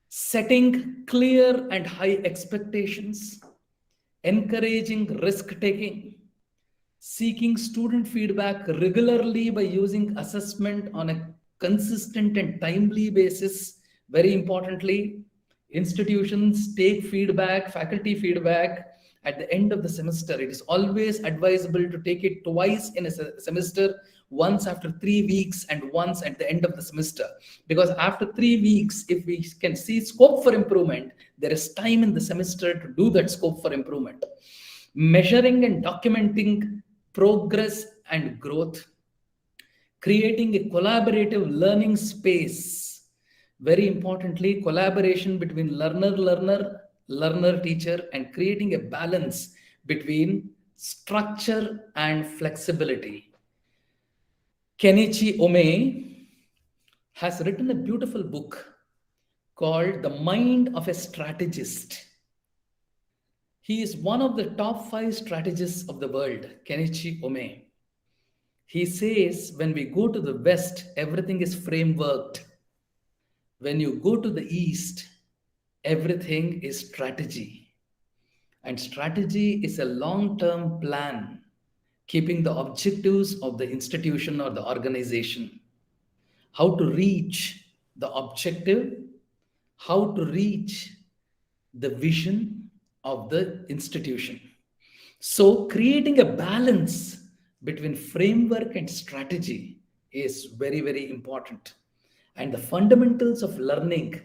setting clear and high expectations, encouraging risk taking, seeking student feedback regularly by using assessment on a consistent and timely basis. Very importantly, institutions take feedback, faculty feedback at the end of the semester. It is always advisable to take it twice in a semester, once after 3 weeks and once at the end of the semester. Because after 3 weeks, if we can see scope for improvement, there is time in the semester to do that scope for improvement. Measuring and documenting progress and growth, creating a collaborative learning space. Very importantly, collaboration between learner teacher, and creating a balance between structure and flexibility. Kenichi Ome has written a beautiful book called The Mind of a Strategist. He is one of the top 5 strategists of the world, Kenichi Ome. He says, when we go to the West, everything is frameworked. When you go to the East, everything is strategy. And strategy is a long-term plan, keeping the objectives of the institution or the organization. How to reach the objective, how to reach the vision of the institution. So creating a balance between framework and strategy is very, very important. And the fundamentals of learning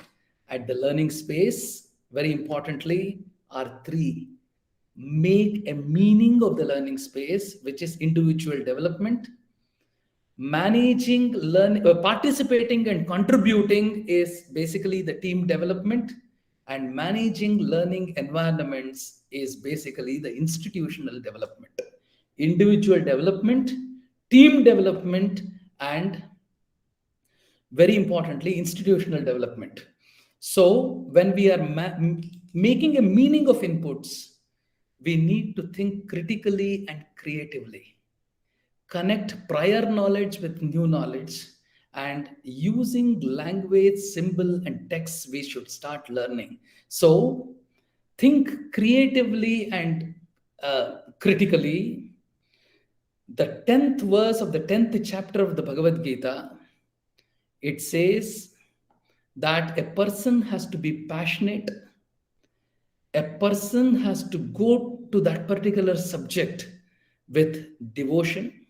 at the learning space, very importantly, are 3. Make a meaning of the learning space, which is individual development. Managing learning, participating and contributing is basically the team development. And managing learning environments is basically the institutional development. Individual development, team development, and very importantly, institutional development. So when we are making a meaning of inputs, we need to think critically and creatively. Connect prior knowledge with new knowledge, and using language, symbol, and text, we should start learning. So think creatively and critically. The 10th verse of the 10th chapter of the Bhagavad Gita, it says that a person has to be passionate. A person has to go to that particular subject with devotion.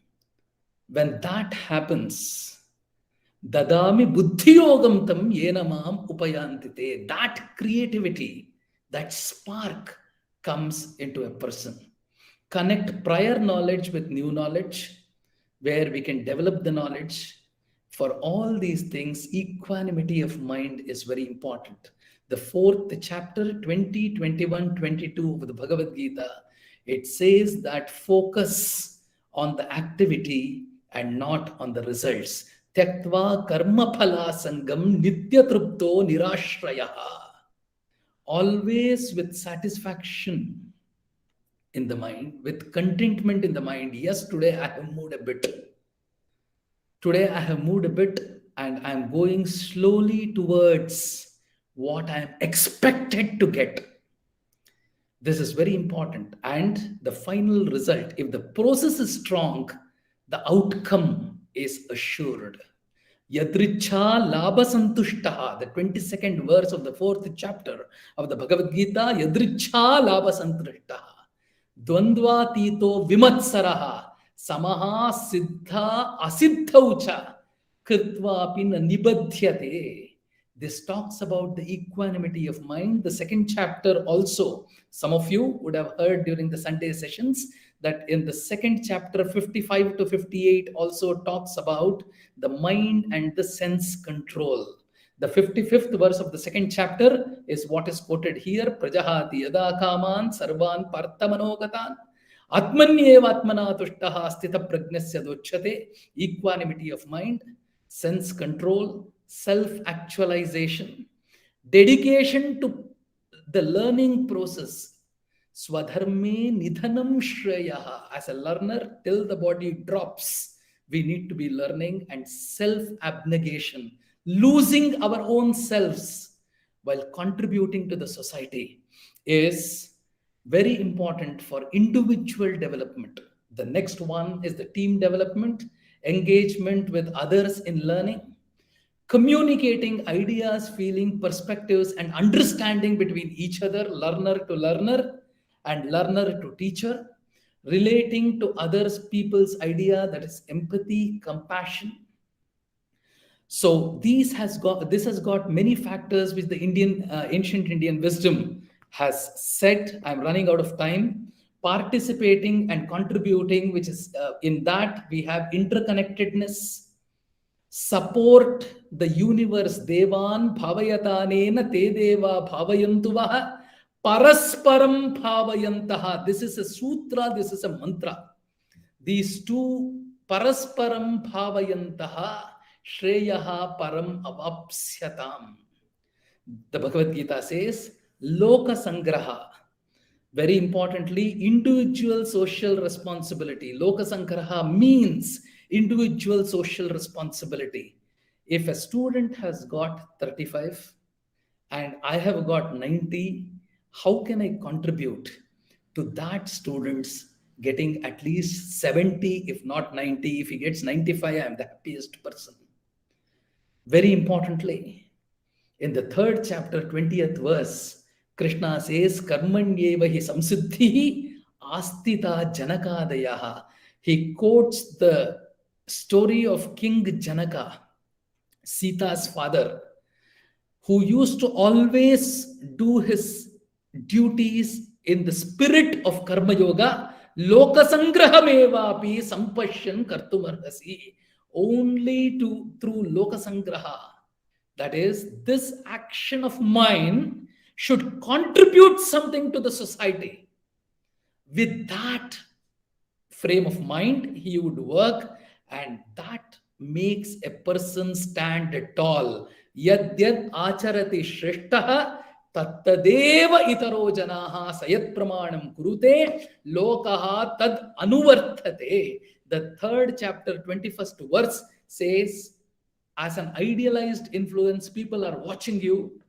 When that happens, dadami buddhiyogam tam yena maham upayantite. That creativity, that spark comes into a person. Connect prior knowledge with new knowledge, where we can develop the knowledge. For all these things, equanimity of mind is very important. The 4th chapter, 20, 21, 22 of the Bhagavad Gita, it says that focus on the activity and not on the results. Tyaktva karma phala sangam nitya trupto nirashrayaha. Always with satisfaction in the mind, with contentment in the mind. Yes, today I have moved a bit. Today I have moved a bit and I am going slowly towards what I am expected to get. This is very important. And the final result, if the process is strong, the outcome is assured. Yadricha labha santushtaha, the 22nd verse of the 4th chapter of the Bhagavad Gita, Yadricha labha santushtaha, Dvandva tito vimatsaraha, Samaha siddha asiddhaucha, Kritvapin nibadhyate. This talks about the equanimity of mind. The 2nd chapter also, some of you would have heard during the Sunday sessions, that in the second chapter, 55 to 58, also talks about the mind and the sense control. The 55th verse of the second chapter is what is quoted here. Prajahati yada kaman sarvan parthamanogatan atmanyevatmana tushtaha sthita pragnasya dochyate. Equanimity of mind, sense control, self-actualization, dedication to the learning process. Swadharme nidhanam shreyaha. As a learner, till the body drops, we need to be learning, and self-abnegation, losing our own selves while contributing to the society, is very important for individual development. The next one is the team development, engagement with others in learning, communicating ideas, feeling, perspectives, and understanding between each other, learner to learner and learner to teacher, relating to others, people's idea, that is empathy, compassion. So this has got many factors which the ancient Indian wisdom has said. I'm running out of time. Participating and contributing, which is in that we have interconnectedness. Support the universe. Devan bhavayatanena te deva bhavayantuvaha parasparam bhavayantaha. This is a sutra, this is a mantra. These two, parasparam bhavayantaha shreyaha param avapsyatam. The Bhagavad Gita says, loka sangraha. Very importantly, individual social responsibility. Loka sangraha means individual social responsibility. If a student has got 35 and I have got 90, how can I contribute to that student's getting at least 70, if not 90? If he gets 95, I am the happiest person. Very importantly, in the third chapter, 20th verse, Krishna says, Karmanyeva hi samsiddhi astita janakadayaha. He quotes the story of King Janaka, Sita's father, who used to always do his duties in the spirit of Karma Yoga. Lokasangrahamevapi sampashyan kartumarhasi. Only through Lokasangraha. That is, this action of mine should contribute something to the society. With that frame of mind, he would work, and that makes a person stand tall. Yadyad acharati shreshtaha tattadeva itaro janaha sayat pramanam kurute lokaha tad anuvartate. The third chapter, 21st verse says, as an idealized influence, people are watching you.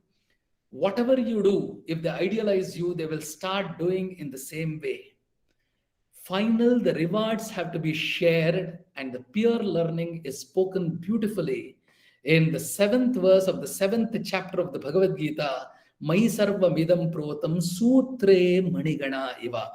Whatever you do, if they idealize you, they will start doing in the same way. The rewards have to be shared, and the peer learning is spoken beautifully in the 7th verse of the 7th chapter of the Bhagavad Gita. Mai sarva midam protam sutre manigana iva.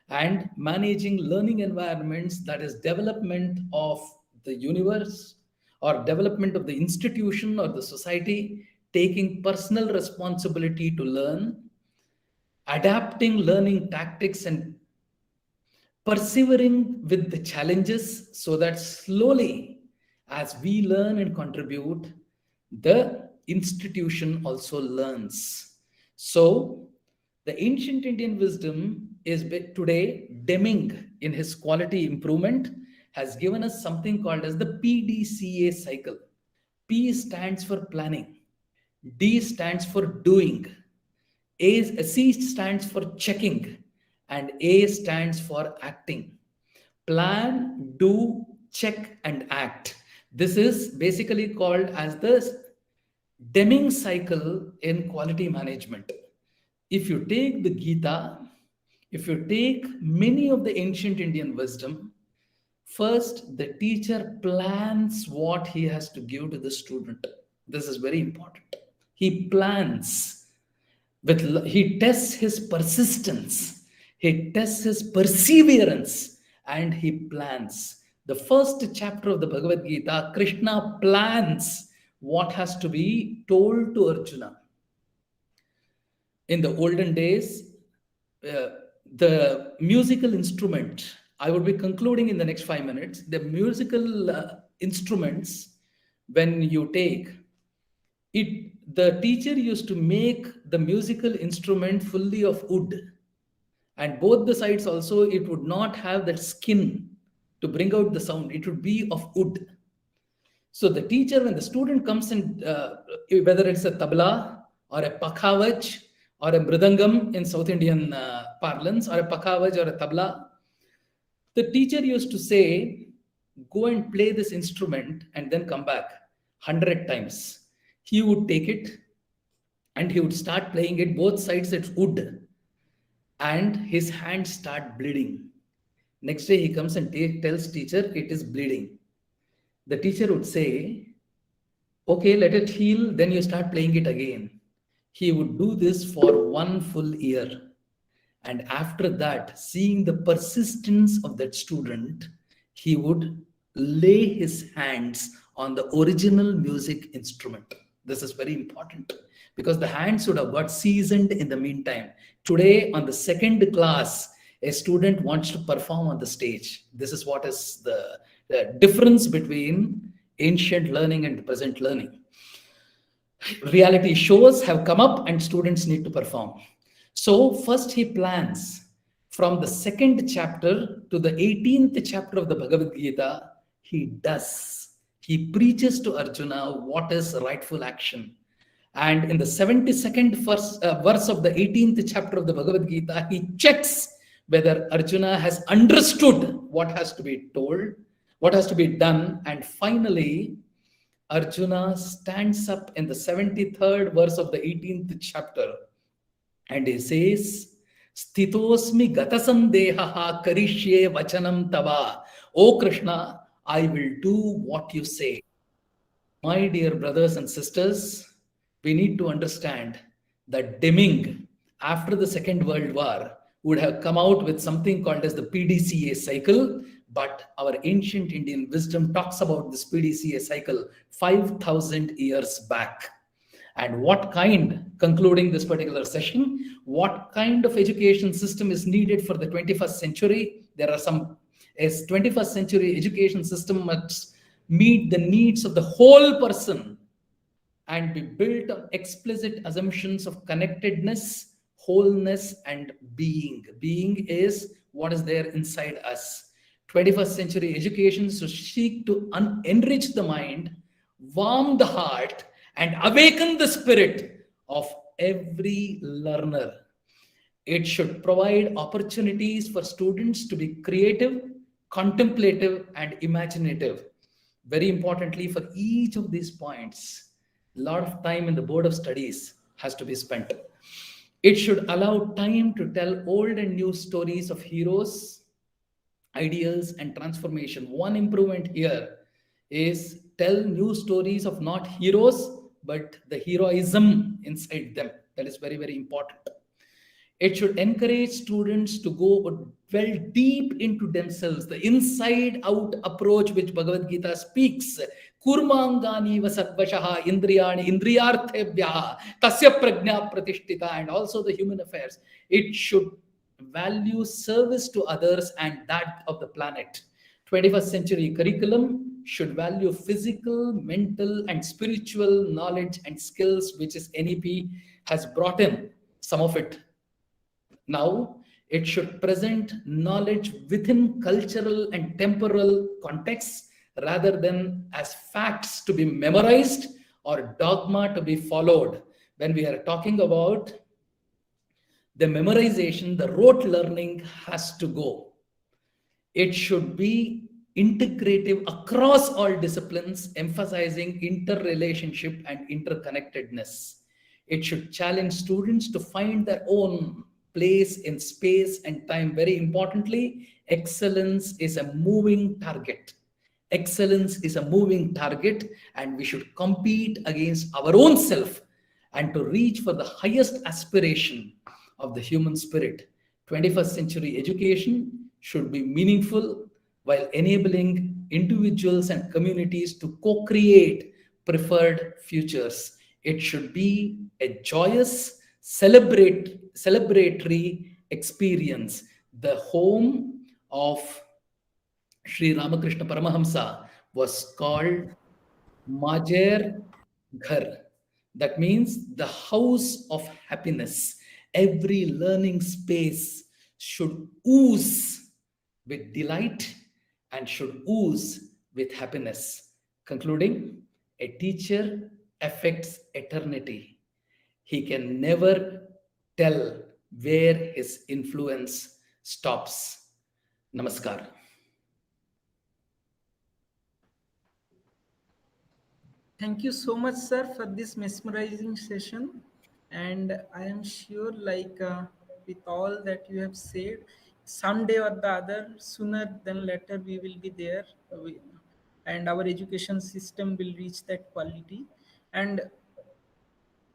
And managing learning environments, that is development of the universe or development of the institution or the society, taking personal responsibility to learn, adapting learning tactics and persevering with the challenges, so that slowly, as we learn and contribute, the institution also learns. So the ancient Indian wisdom is today, Deming in his quality improvement has given us something called as the PDCA cycle. P stands for planning, D stands for doing, C stands for checking, and A stands for acting. Plan, do, check, and act. This is basically called as the Deming cycle in quality management. If you take the Gita, if you take many of the ancient Indian wisdom, first the teacher plans what he has to give to the student. This is very important. He plans. He tests his persistence, he tests his perseverance, and he plans. The first chapter of the Bhagavad Gita, Krishna plans what has to be told to Arjuna. In the olden days, The musical instrument, I would be concluding in the next 5 minutes. The musical instruments, when you take it, the teacher used to make the musical instrument fully of wood, and both the sides also, it would not have that skin to bring out the sound, it would be of wood. So the teacher, when the student comes in, whether it's a tabla or a pakhavaj or a mridangam in South Indian parlance, or a pakhavaj or a tabla, the teacher used to say, go and play this instrument and then come back 100 times. He would take it and he would start playing it, both sides it's wood, and his hands start bleeding. Next day he comes and tells teacher it is bleeding. The teacher would say, okay, let it heal, then you start playing it again. He would do this for 1 full year. And after that, seeing the persistence of that student, he would lay his hands on the original music instrument. This is very important because the hands would have got seasoned in the meantime. Today, on the second class, a student wants to perform on the stage. This is what is the difference between ancient learning and present learning. Reality shows have come up and students need to perform. So first he plans from the 2nd chapter to the 18th chapter of the Bhagavad Gita. He preaches to Arjuna what is rightful action. And in the 72nd verse of the 18th chapter of the Bhagavad Gita, he checks whether Arjuna has understood what has to be told, what has to be done. And finally, Arjuna stands up in the 73rd verse of the 18th chapter and he says, Sthitosmi gatasandehaha karishye vachanam tava. O Krishna, I will do what you say. My dear brothers and sisters, we need to understand that Deming, after the Second World War, would have come out with something called as the PDCA cycle, but our ancient Indian wisdom talks about this PDCA cycle 5,000 years back. And what kind, concluding this particular session, what kind of education system is needed for the 21st century? There are some, as 21st century education system must meet the needs of the whole person and be built on explicit assumptions of connectedness, wholeness, and being. Being is what is there inside us. 21st century education should seek to enrich the mind, warm the heart, and awaken the spirit of every learner. It should provide opportunities for students to be creative, contemplative, and imaginative. Very importantly, for each of these points, a lot of time in the board of studies has to be spent. It should allow time to tell old and new stories of heroes, ideas, and transformation. One improvement here is tell new stories of not heroes, but the heroism inside them. That is very, very important. It should encourage students to go well deep into themselves, the inside out approach which Bhagavad Gita speaks. Kurmangani vasarvashaha indriyani indriyarthebhyaha tasya prajna pratishtita, and also the human affairs. It should value service to others and that of the planet. 21st century curriculum should value physical, mental, and spiritual knowledge and skills, which is NEP has brought in some of it. Now, it should present knowledge within cultural and temporal contexts rather than as facts to be memorized or dogma to be followed. When we are talking about the memorization, the rote learning has to go. It should be integrative across all disciplines, emphasizing interrelationship and interconnectedness. It should challenge students to find their own place in space and time. Very importantly, excellence is a moving target. Excellence is a moving target, and we should compete against our own self and to reach for the highest aspiration of the human spirit. 21st century education should be meaningful while enabling individuals and communities to co-create preferred futures. It should be a joyous, celebratory, experience. The home of Sri Ramakrishna Paramahamsa was called Majer Ghar. That means the house of happiness. Every learning space should ooze with delight and should ooze with happiness. Concluding, a teacher affects eternity. He can never tell where his influence stops. Namaskar. Thank you so much, sir, for this mesmerizing session. And I am sure, with all that you have said, someday or the other, sooner than later, we will be there, and our education system will reach that quality. And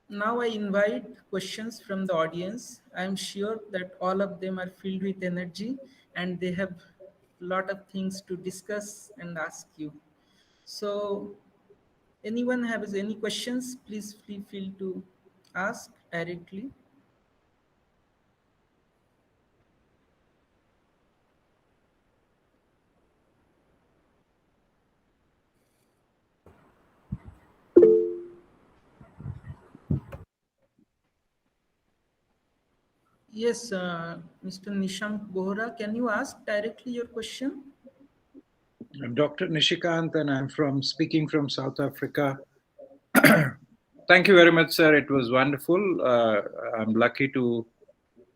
now I invite questions from the audience. I am sure that all of them are filled with energy and they have a lot of things to discuss and ask you. So, anyone has any questions, please feel free to ask directly. Yes, Mr. Nishank Bohra, can you ask directly your question? I'm Dr. Nishikant, and I'm speaking from South Africa. Thank you very much, sir. It was wonderful. I'm lucky to,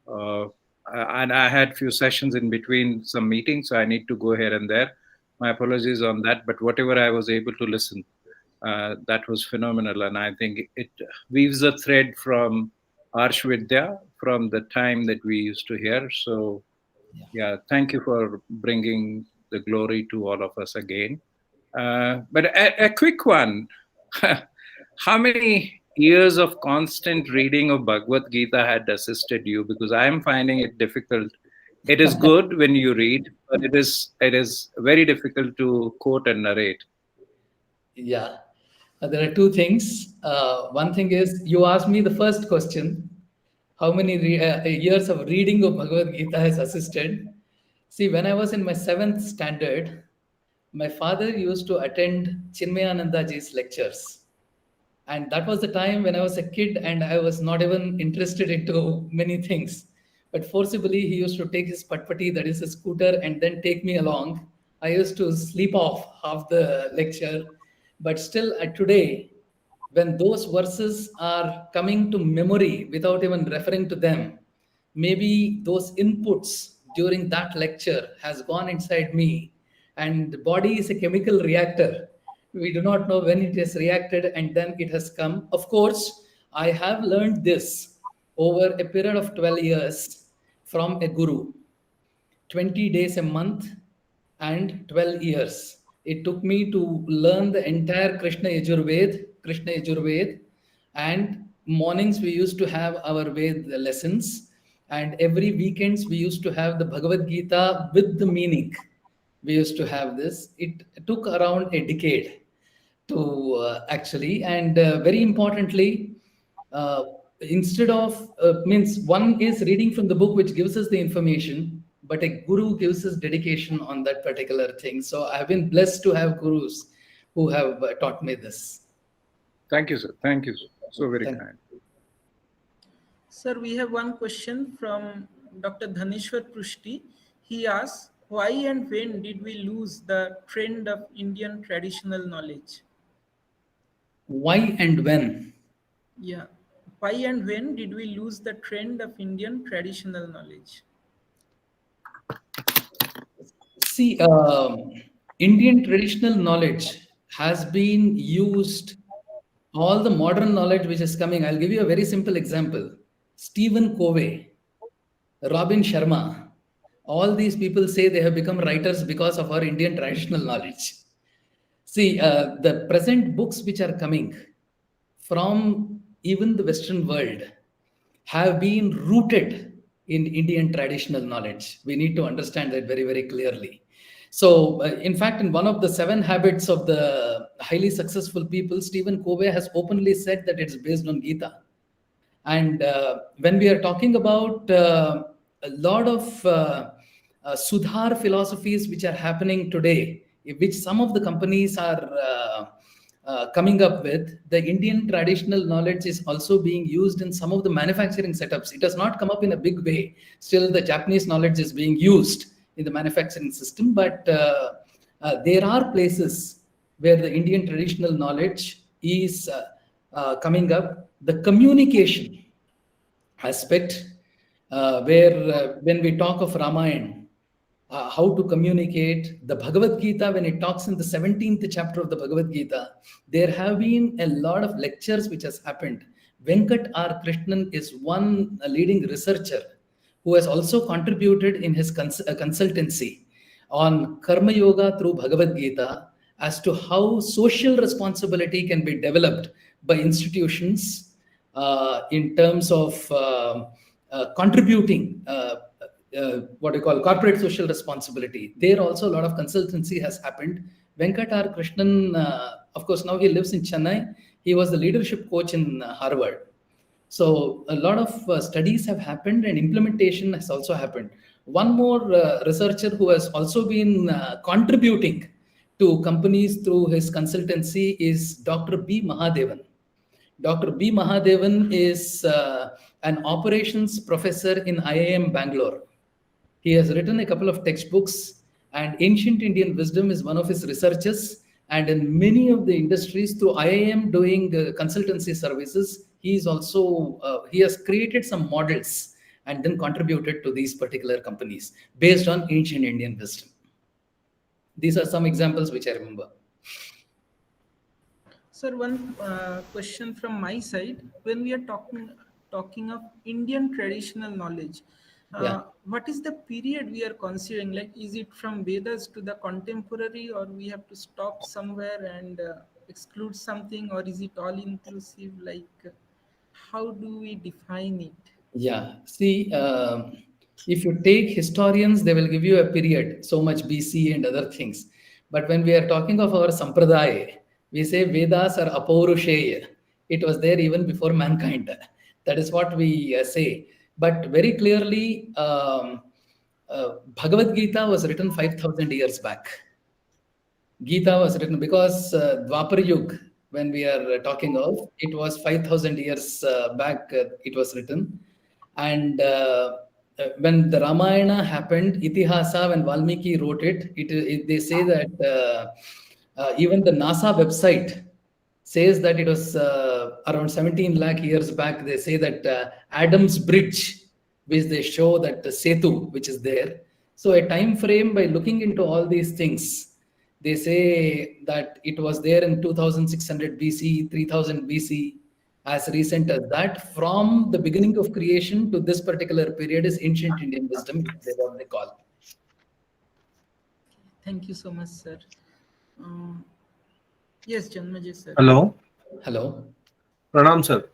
and I had few sessions in between some meetings, so I need to go here and there. My apologies on that, but whatever I was able to listen, that was phenomenal, and I think it weaves a thread from Arshvidya from the time that we used to hear. So, yeah, thank you for bringing the glory to all of us again. But a quick one. How many years of constant reading of Bhagavad Gita had assisted you? Because I am finding it difficult. It is good when you read, but it is very difficult to quote and narrate. Yeah. There are two things. One thing is, you asked me the first question, how many years of reading of Bhagavad Gita has assisted? See, when I was in my seventh standard, my father used to attend Chinmayanandaji's lectures. And that was the time when I was a kid and I was not even interested into many things. But forcibly, he used to take his patpati, that is a scooter, and then take me along. I used to sleep off half the lecture. But still, today, when those verses are coming to memory without even referring to them, maybe those inputs during that lecture has gone inside me, and the body is a chemical reactor. We do not know when it has reacted and then it has come. Of course, I have learned this over a period of 12 years from a guru. 20 days a month and 12 years. It took me to learn the entire Krishna Yajurved, and mornings we used to have our Ved lessons, and every weekends we used to have the Bhagavad Gita with the meaning. We used to have this. It took around a decade to actually, and very importantly, uh, instead of means one is reading from the book which gives us the information, but a guru gives us dedication on that particular thing. So I've been blessed to have gurus who have taught me this. Thank you, sir. Thank you. So very Thank kind. Sir, we have one question from Dr. Dhaneshwar Prushti. He asks, why and when did we lose the trend of Indian traditional knowledge? Why and when? Yeah. Why and when did we lose the trend of Indian traditional knowledge? See, Indian traditional knowledge has been used, all the modern knowledge which is coming. I'll give you a very simple example. Stephen Covey, Robin Sharma, all these people say they have become writers because of our Indian traditional knowledge. See, the present books which are coming from even the Western world have been rooted in Indian traditional knowledge. We need to understand that very, very clearly. So, in fact, in one of the 7 habits of the highly successful people, Stephen Covey has openly said that it's based on Gita. And when we are talking about a lot of Sudhar philosophies which are happening today, which some of the companies are coming up with. The Indian traditional knowledge is also being used in some of the manufacturing setups. It has not come up in a big way. Still, the Japanese knowledge is being used in the manufacturing system, but there are places where the Indian traditional knowledge is coming up. The communication aspect, where when we talk of Ramayana, how to communicate, the Bhagavad Gita, when it talks in the 17th chapter of the Bhagavad Gita, there have been a lot of lectures which has happened. Venkat R. Krishnan is one leading researcher who has also contributed in his consultancy on Karma Yoga through Bhagavad Gita as to how social responsibility can be developed by institutions in terms of contributing what we call corporate social responsibility. There also a lot of consultancy has happened. Venkat R. Krishnan, of course, now he lives in Chennai. He was the leadership coach in Harvard. So a lot of studies have happened and implementation has also happened. One more researcher who has also been contributing to companies through his consultancy is Dr. B. Mahadevan. Dr. B. Mahadevan is an operations professor in IIM Bangalore. He has written a couple of textbooks, and Ancient Indian Wisdom is one of his researches. And in many of the industries, through IIM doing consultancy services, he has created some models and then contributed to these particular companies based on Ancient Indian Wisdom. These are some examples which I remember. Sir, one question from my side. When we are talking of Indian traditional knowledge, what is the period we are considering? Like, is it from Vedas to the contemporary, or we have to stop somewhere and exclude something, or is it all inclusive? Like, how do we define it? Yeah, see, if you take historians, they will give you a period, so much BC and other things. But when we are talking of our Sampradaya, we say Vedas are Apaurushaya. It was there even before mankind. That is what we say. But very clearly, Bhagavad Gita was written 5,000 years back. Gita was written because Dwapar Yug, when we are talking of, it was 5,000 years back it was written. And when the Ramayana happened, Itihasa, when Valmiki wrote it, they say that even the NASA website says that it was around 17 lakh years back. They say that Adam's bridge, which they show that the Setu, which is there. So a time frame, by looking into all these things, they say that it was there in 2600 BC, 3000 BC, as recent as that. From the beginning of creation to this particular period is Ancient Indian Wisdom, what they call. Thank you so much, sir. Yes, Janmajay sir. Hello. Hello. Pranam, sir.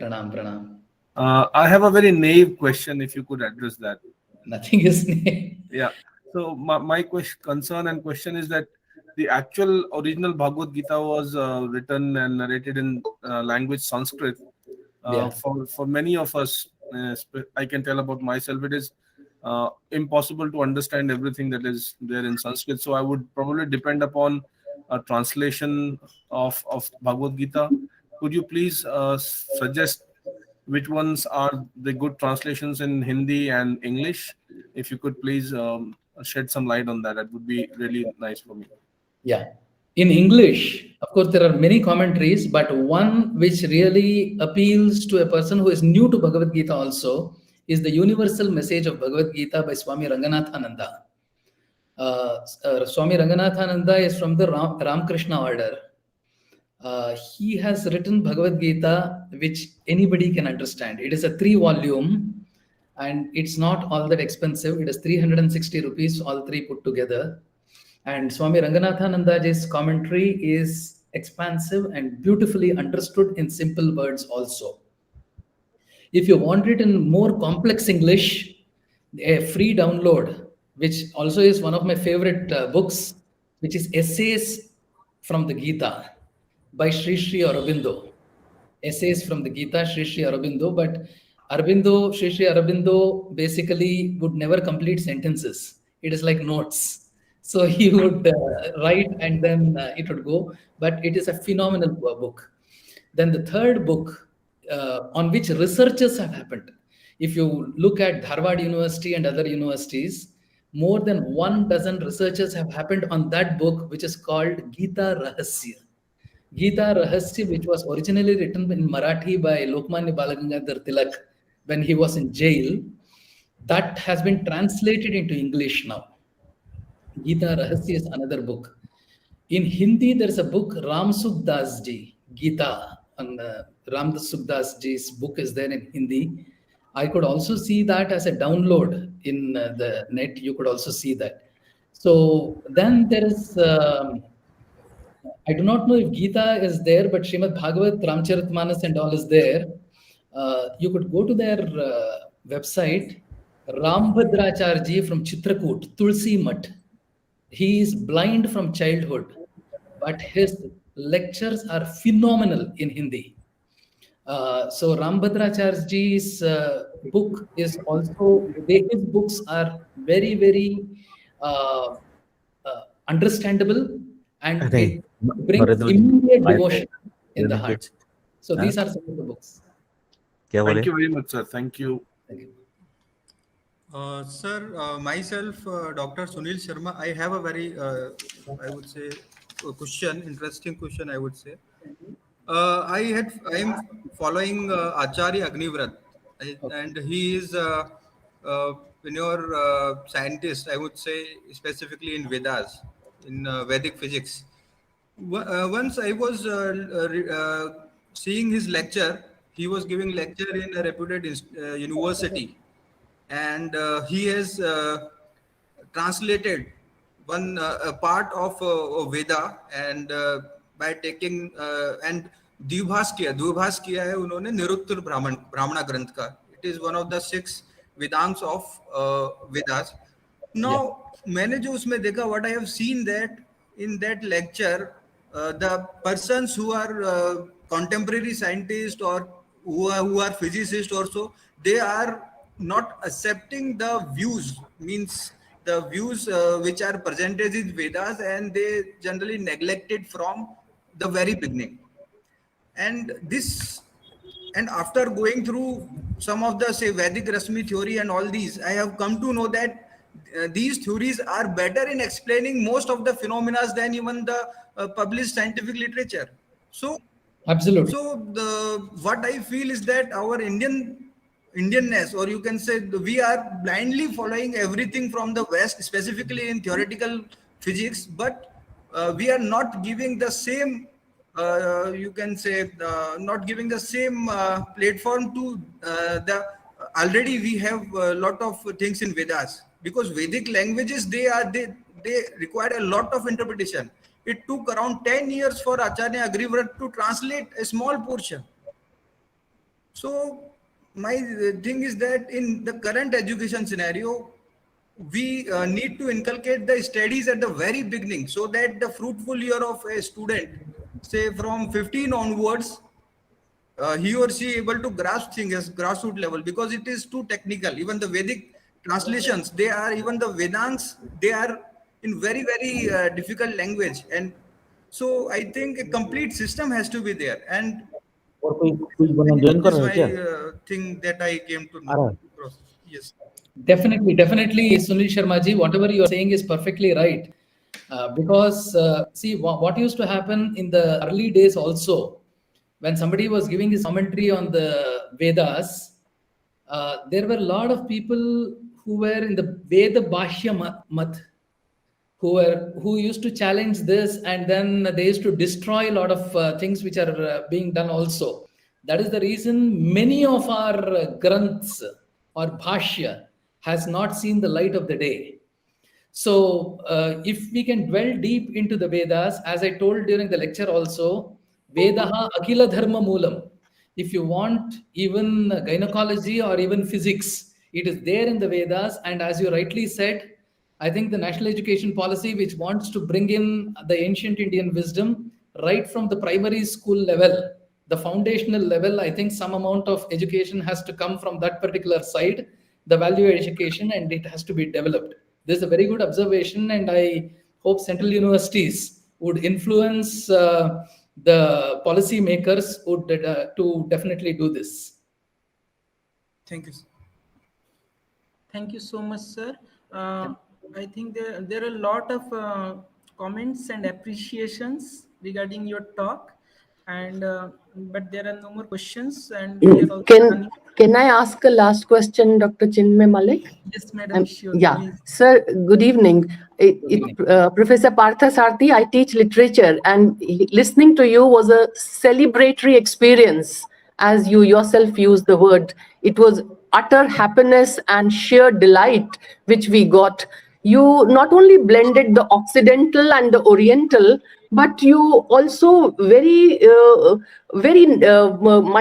Pranam. I have a very naive question, if you could address that. Nothing is naive. Yeah. So my concern and question is that the actual original Bhagavad Gita was written and narrated in language Sanskrit. For many of us, I can tell about myself, it is impossible to understand everything that is there in Sanskrit. So I would probably depend upon a translation of Bhagavad Gita. Could you please suggest which ones are the good translations in Hindi and English? If you could please shed some light on that, that would be really nice for me. Yeah. In English, of course, there are many commentaries, but one which really appeals to a person who is new to Bhagavad Gita also is the universal message of Bhagavad Gita by Swami Ranganathananda. Swami Ranganathananda is from the Ramakrishna order. He has written Bhagavad Gita, which anybody can understand. It is a 3-volume, and it's not all that expensive. It is 360 rupees, all three put together. And Swami Ranganathanandaji's commentary is expansive and beautifully understood in simple words also. If you want it in more complex English, a free download, which also is one of my favorite books, which is Essays from the Gita by Sri Aurobindo. Essays from the Gita, Sri Aurobindo. But Sri Aurobindo basically would never complete sentences. It is like notes. So he would write and then it would go. But it is a phenomenal book. Then the third book on which researches have happened. If you look at Harvard University and other universities, more than 12 researches have happened on that book, which is called Gita Rahasya. Gita Rahasya, which was originally written in Marathi by Lokmanya Balagangadhar Tilak when he was in jail, that has been translated into English now. Gita Rahasya is another book. In Hindi, there is a book, Ram Sukdas Ji, Gita, and Ram Sukdas Ji's book is there in Hindi. I could also see that as a download in the net. You could also see that. So then there is, I do not know if Gita is there, but Srimad Bhagavat, Ramcharitmanas and all is there. You could go to their website, Rambhadracharji from Chitrakoot, Tulsi Mutt. He is blind from childhood, but his lectures are phenomenal in Hindi. So Rambhadracharji's book is also, his books are very, very understandable and it brings immediate devotion in the heart. So these are some of the books. Thank you very much, sir. Thank you. Thank you. Sir, myself, Dr. Sunil Sharma, I have a very, I would say, interesting question, I would say. I am following Acharya Agnivrat, and he is scientist, I would say, specifically in Vedas, in Vedic physics. Once I was seeing his lecture. He was giving lecture in a reputed university, and he has translated one a part of Veda, and by taking and द्विभाष किया है उन्होंने निरुत्तर ब्राह्मणा ग्रंथ का. It is one of the 6 Vedangs of Vedas. Now मैंने जो उसमें देखा, what I have seen that in that lecture, the persons who are contemporary scientists or who are physicists also, they are not accepting the views, means the views which are presented in Vedas, and they generally neglect it from the very beginning. And after going through some of the, say, Vedic Rasmi theory and all these, I have come to know that these theories are better in explaining most of the phenomena than even the published scientific literature. So absolutely. So what I feel is that our Indianness, or you can say we are blindly following everything from the West, specifically in theoretical physics, but we are not giving the same, you can say, not giving the same platform to already we have a lot of things in Vedas, because Vedic languages, they require a lot of interpretation. It took around 10 years for Acharya Agnivrat to translate a small portion. So my thing is that in the current education scenario, we need to inculcate the studies at the very beginning, so that the fruitful year of a student, say from 15 onwards, he or she able to grasp things as grassroots level, because it is too technical. Even the Vedic translations, even the Vedangs, they are in very, very difficult language. And so I think a complete system has to be there. And this is my thing that I came to know. Yes. Definitely, Sunil Sharma ji, whatever you are saying is perfectly right. Because see, what used to happen in the early days also, when somebody was giving his commentary on the Vedas, there were a lot of people who were in the Veda Bhashya Mat, who used to challenge this, and then they used to destroy a lot of things which are being done also. That is the reason many of our granths or bhashya has not seen the light of the day. So if we can dwell deep into the Vedas, as I told during the lecture also, Vedaha Akila Dharma Moolam. If you want even gynecology or even physics, it is there in the Vedas. And as you rightly said, I think the national education policy, which wants to bring in the ancient Indian wisdom right from the primary school level, the foundational level, I think some amount of education has to come from that particular side, the value education, and it has to be developed. This is a very good observation, and I hope central universities would influence the policy makers would to definitely do this. Thank you, sir. Thank you so much, sir. I think there are a lot of comments and appreciations regarding your talk, and but there are no more questions, and we are also running. Can I ask a last question, Dr. Chinmay Malik? Yes, madam, sure. Yeah, Please. sir, good evening. evening. Professor Parthasarathi, I teach literature, and listening to you was a celebratory experience, as you yourself used the word. It was utter happiness and sheer delight which we got. You not only blended the Occidental and the Oriental, but you also very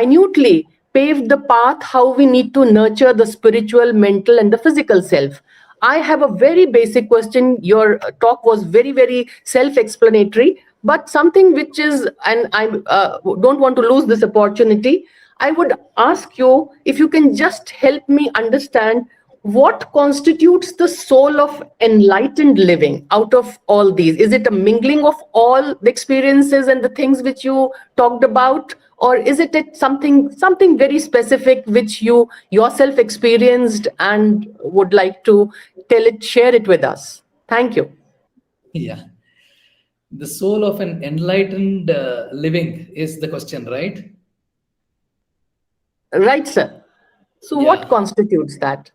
minutely paved the path how we need to nurture the spiritual, mental, and the physical self. I have a very basic question. Your talk was very, very self-explanatory, but something which is, and I don't want to lose this opportunity, I would ask you if you can just help me understand what constitutes the soul of enlightened living out of all these. Is it a mingling of all the experiences and the things which you talked about? Or is it something very specific which you yourself experienced and would like to share it with us? Thank you. Yeah. The soul of an enlightened living is the question, right? Right, sir. So Yeah. what constitutes that?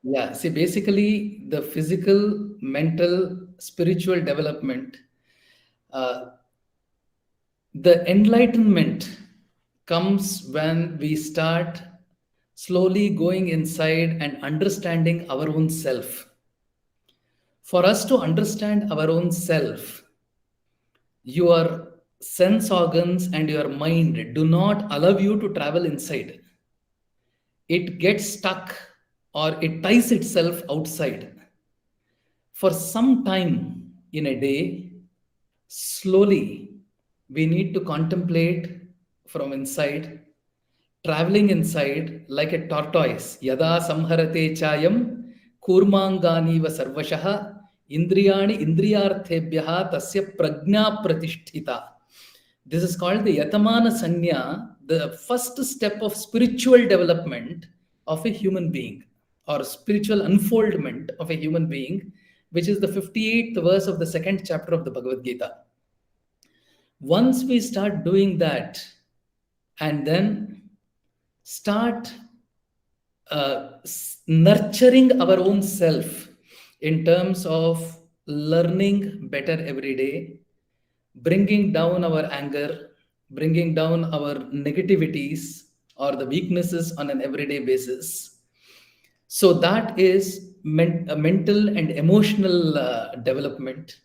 Yeah, see, basically, the physical, mental, spiritual development, the enlightenment comes when we start slowly going inside and understanding our own self. For us to understand our own self, your sense organs and your mind do not allow you to travel inside. It gets stuck or it ties itself outside. For some time in a day, slowly, we need to contemplate from inside, traveling inside like a tortoise. Yada samharate chayam kurmanganiva sarvashaha indriyani indriyarthebhyaha tasya prajna pratisthita. This is called the Yatamana Sanya, the first step of spiritual development of a human being, or spiritual unfoldment of a human being, which is the 58th verse of the second chapter of the Bhagavad Gita. Once we start doing that, and then start nurturing our own self in terms of learning better every day, bringing down our anger, bringing down our negativities or the weaknesses on an everyday basis. So that is mental and emotional development.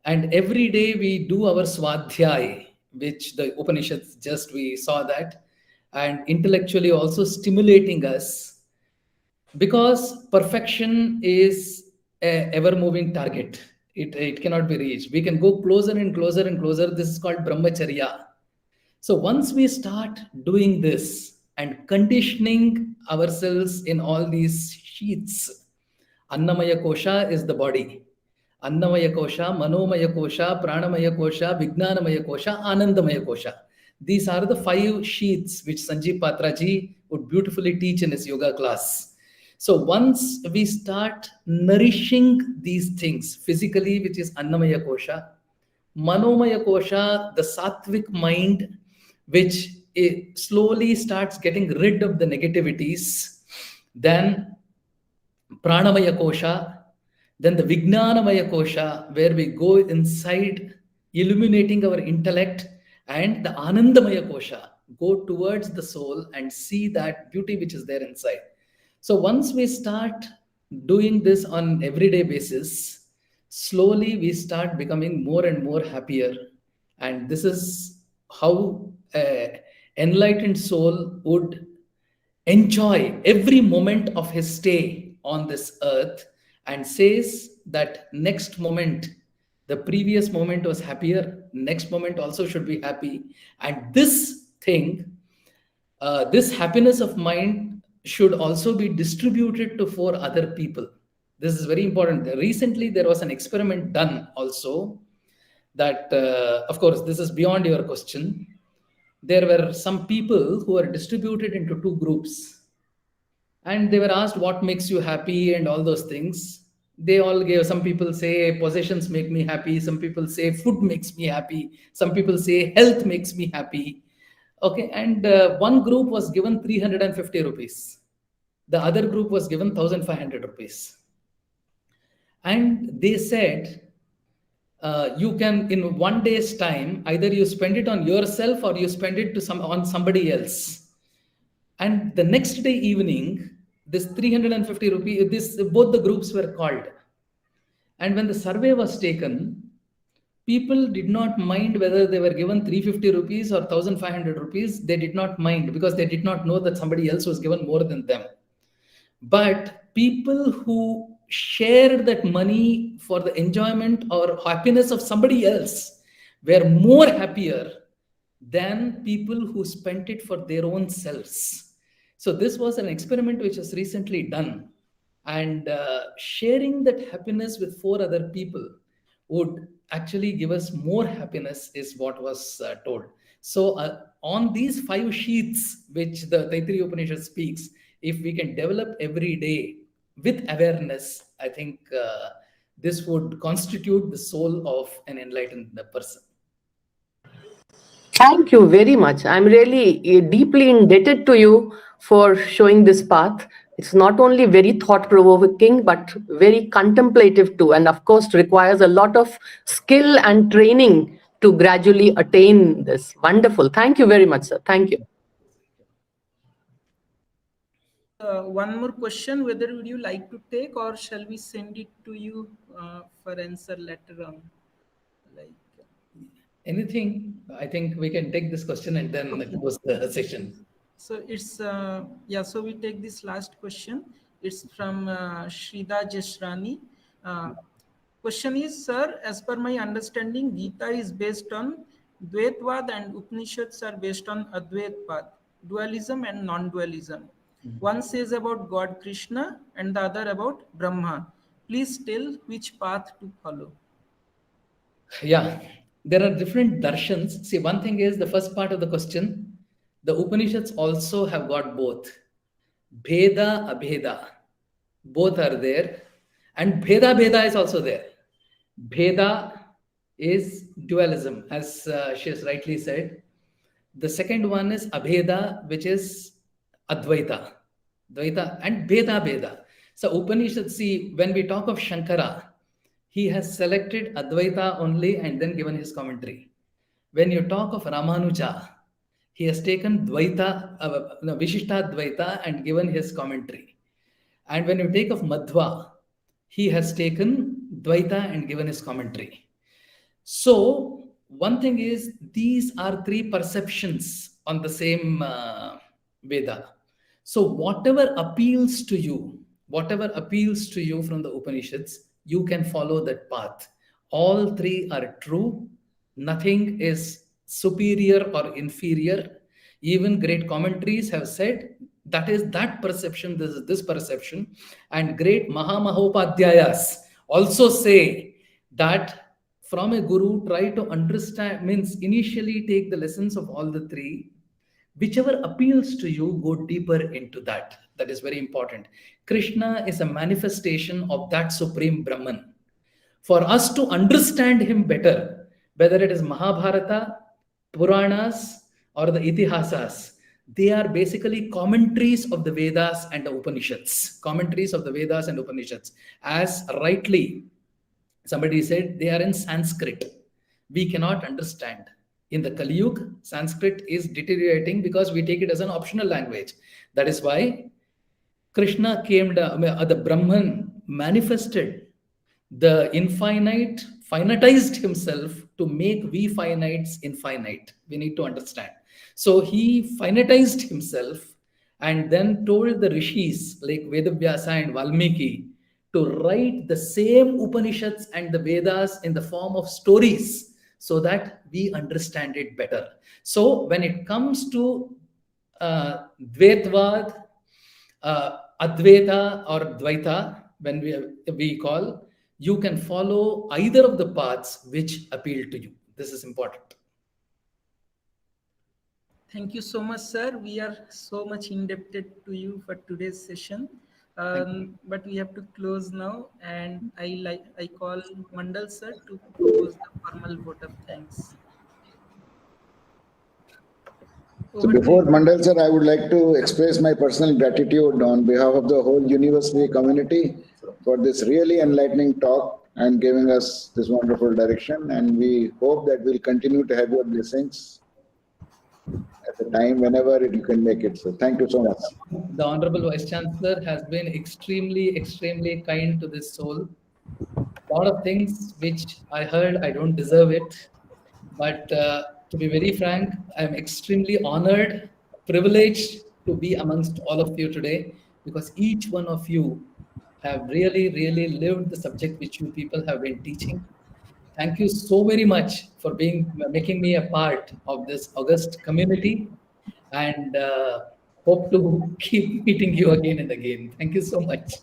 And every day we do our swadhyay, which the Upanishads just we saw that, and intellectually also stimulating us, because perfection is a ever-moving target. It cannot be reached. We can go closer and closer and closer. This is called brahmacharya. So once we start doing this and conditioning ourselves in all these sheaths, Annamaya Kosha is the body. Annamaya Kosha, Manomaya Kosha, Pranamaya Kosha, Vijnanamaya Kosha, Anandamaya Kosha. These are the 5 sheaths which Sanjeev Patraji would beautifully teach in his yoga class. So once we start nourishing these things physically, which is Annamaya Kosha, Manomaya Kosha, the sattvic mind, which slowly starts getting rid of the negativities, then Pranamaya Kosha, then the Vijnanamaya Kosha, where we go inside, illuminating our intellect, and the Anandamaya Kosha, go towards the soul and see that beauty which is there inside. So once we start doing this on everyday basis, slowly we start becoming more and more happier. And this is how an enlightened soul would enjoy every moment of his stay on this earth, and says that next moment, the previous moment was happier, next moment also should be happy. And this think, this happiness of mind should also be distributed to 4 other people. This is very important. Recently, there was an experiment done also that, of course, this is beyond your question. There were some people who were distributed into 2 groups, and they were asked what makes you happy and all those things. They all gave, some people say possessions make me happy, some people say food makes me happy, some people say health makes me happy. Okay, and one group was given 350 rupees, the other group was given 1500 rupees, and they said, you can, in one day's time, either you spend it on yourself or you spend it to on somebody else. And the next day evening, this 350 rupees, both the groups were called. And when the survey was taken, people did not mind whether they were given 350 rupees or 1500 rupees. They did not mind because they did not know that somebody else was given more than them. But people who shared that money for the enjoyment or happiness of somebody else were more happier than people who spent it for their own selves. So this was an experiment which was recently done, and sharing that happiness with 4 other people would actually give us more happiness, is what was told. So on these 5 sheets which the Taittiriya Upanishad speaks, if we can develop every day with awareness, I think this would constitute the soul of an enlightened person. Thank you very much. I'm really deeply indebted to you for showing this path. It's not only very thought-provoking, but very contemplative too. And of course, requires a lot of skill and training to gradually attain this. Wonderful. Thank you very much, sir. Thank you. One more question, whether would you like to take, or shall we send it to you for answer later on? Like anything, I think we can take this question and then close the session. So it's yeah. So we take this last question. It's from Shrida Jashrani. Question is, sir, as per my understanding, Gita is based on Dvaitvad and Upanishads are based on Advaitvad, dualism and non-dualism. One says about God Krishna and the other about Brahma. Please tell which path to follow. Yeah, there are different darshans. See, one thing is the first part of the question. The Upanishads also have got both. Bheda, Abheda. Both are there. And Bheda, Bheda is also there. Bheda is dualism, as she has rightly said. The second one is Abheda, which is Advaita. Dvaita and Bheda, Bheda. So Upanishad, see, when we talk of Shankara, he has selected Advaita only and then given his commentary. When you talk of Ramanuja, he has taken Dvaita, Vishishta Dvaita and given his commentary. And when you take of Madhva, he has taken Dvaita and given his commentary. So one thing is, these are 3 perceptions on the same Veda. So whatever appeals to you from the Upanishads, you can follow that path. All 3 are true. Nothing is superior or inferior. Even great commentaries have said that is that perception, this is this perception. And great Mahamahopadhyayas also say that from a guru, try to understand, means initially take the lessons of all the 3. Whichever appeals to you, go deeper into that. That is very important. Krishna is a manifestation of that supreme Brahman. For us to understand him better, whether it is Mahabharata, Puranas, or the Itihasas, they are basically commentaries of the Vedas and the Upanishads. Commentaries of the Vedas and Upanishads. As rightly somebody said, they are in Sanskrit. We cannot understand. In the Kali Yuga, Sanskrit is deteriorating because we take it as an optional language. That is why Krishna came down, the Brahman manifested the infinite, finitized himself to make we finites infinite. We need to understand. So he finitized himself and then told the rishis like Vedavyasa and Valmiki to write the same Upanishads and the Vedas in the form of stories, so that we understand it better. So when it comes to Dvaitvad, Advaita or Dvaita, when we call, you can follow either of the paths which appeal to you. This is important. Thank you so much, sir. We are so much indebted to you for today's session. But we have to close now, and I call Mandal sir to propose the formal vote of thanks. So before Mandal sir, I would like to express my personal gratitude on behalf of the whole university community for this really enlightening talk and giving us this wonderful direction. And we hope that we'll continue to have your blessings at the time whenever you can make it. So thank you so much. The Honorable Vice Chancellor has been extremely, extremely kind to this soul. A lot of things which I heard, I don't deserve it. But to be very frank, I'm extremely honored, privileged to be amongst all of you today, because each one of you have really, really lived the subject which you people have been teaching. Thank you so very much for making me a part of this august community, and hope to keep meeting you again and again. Thank you so much.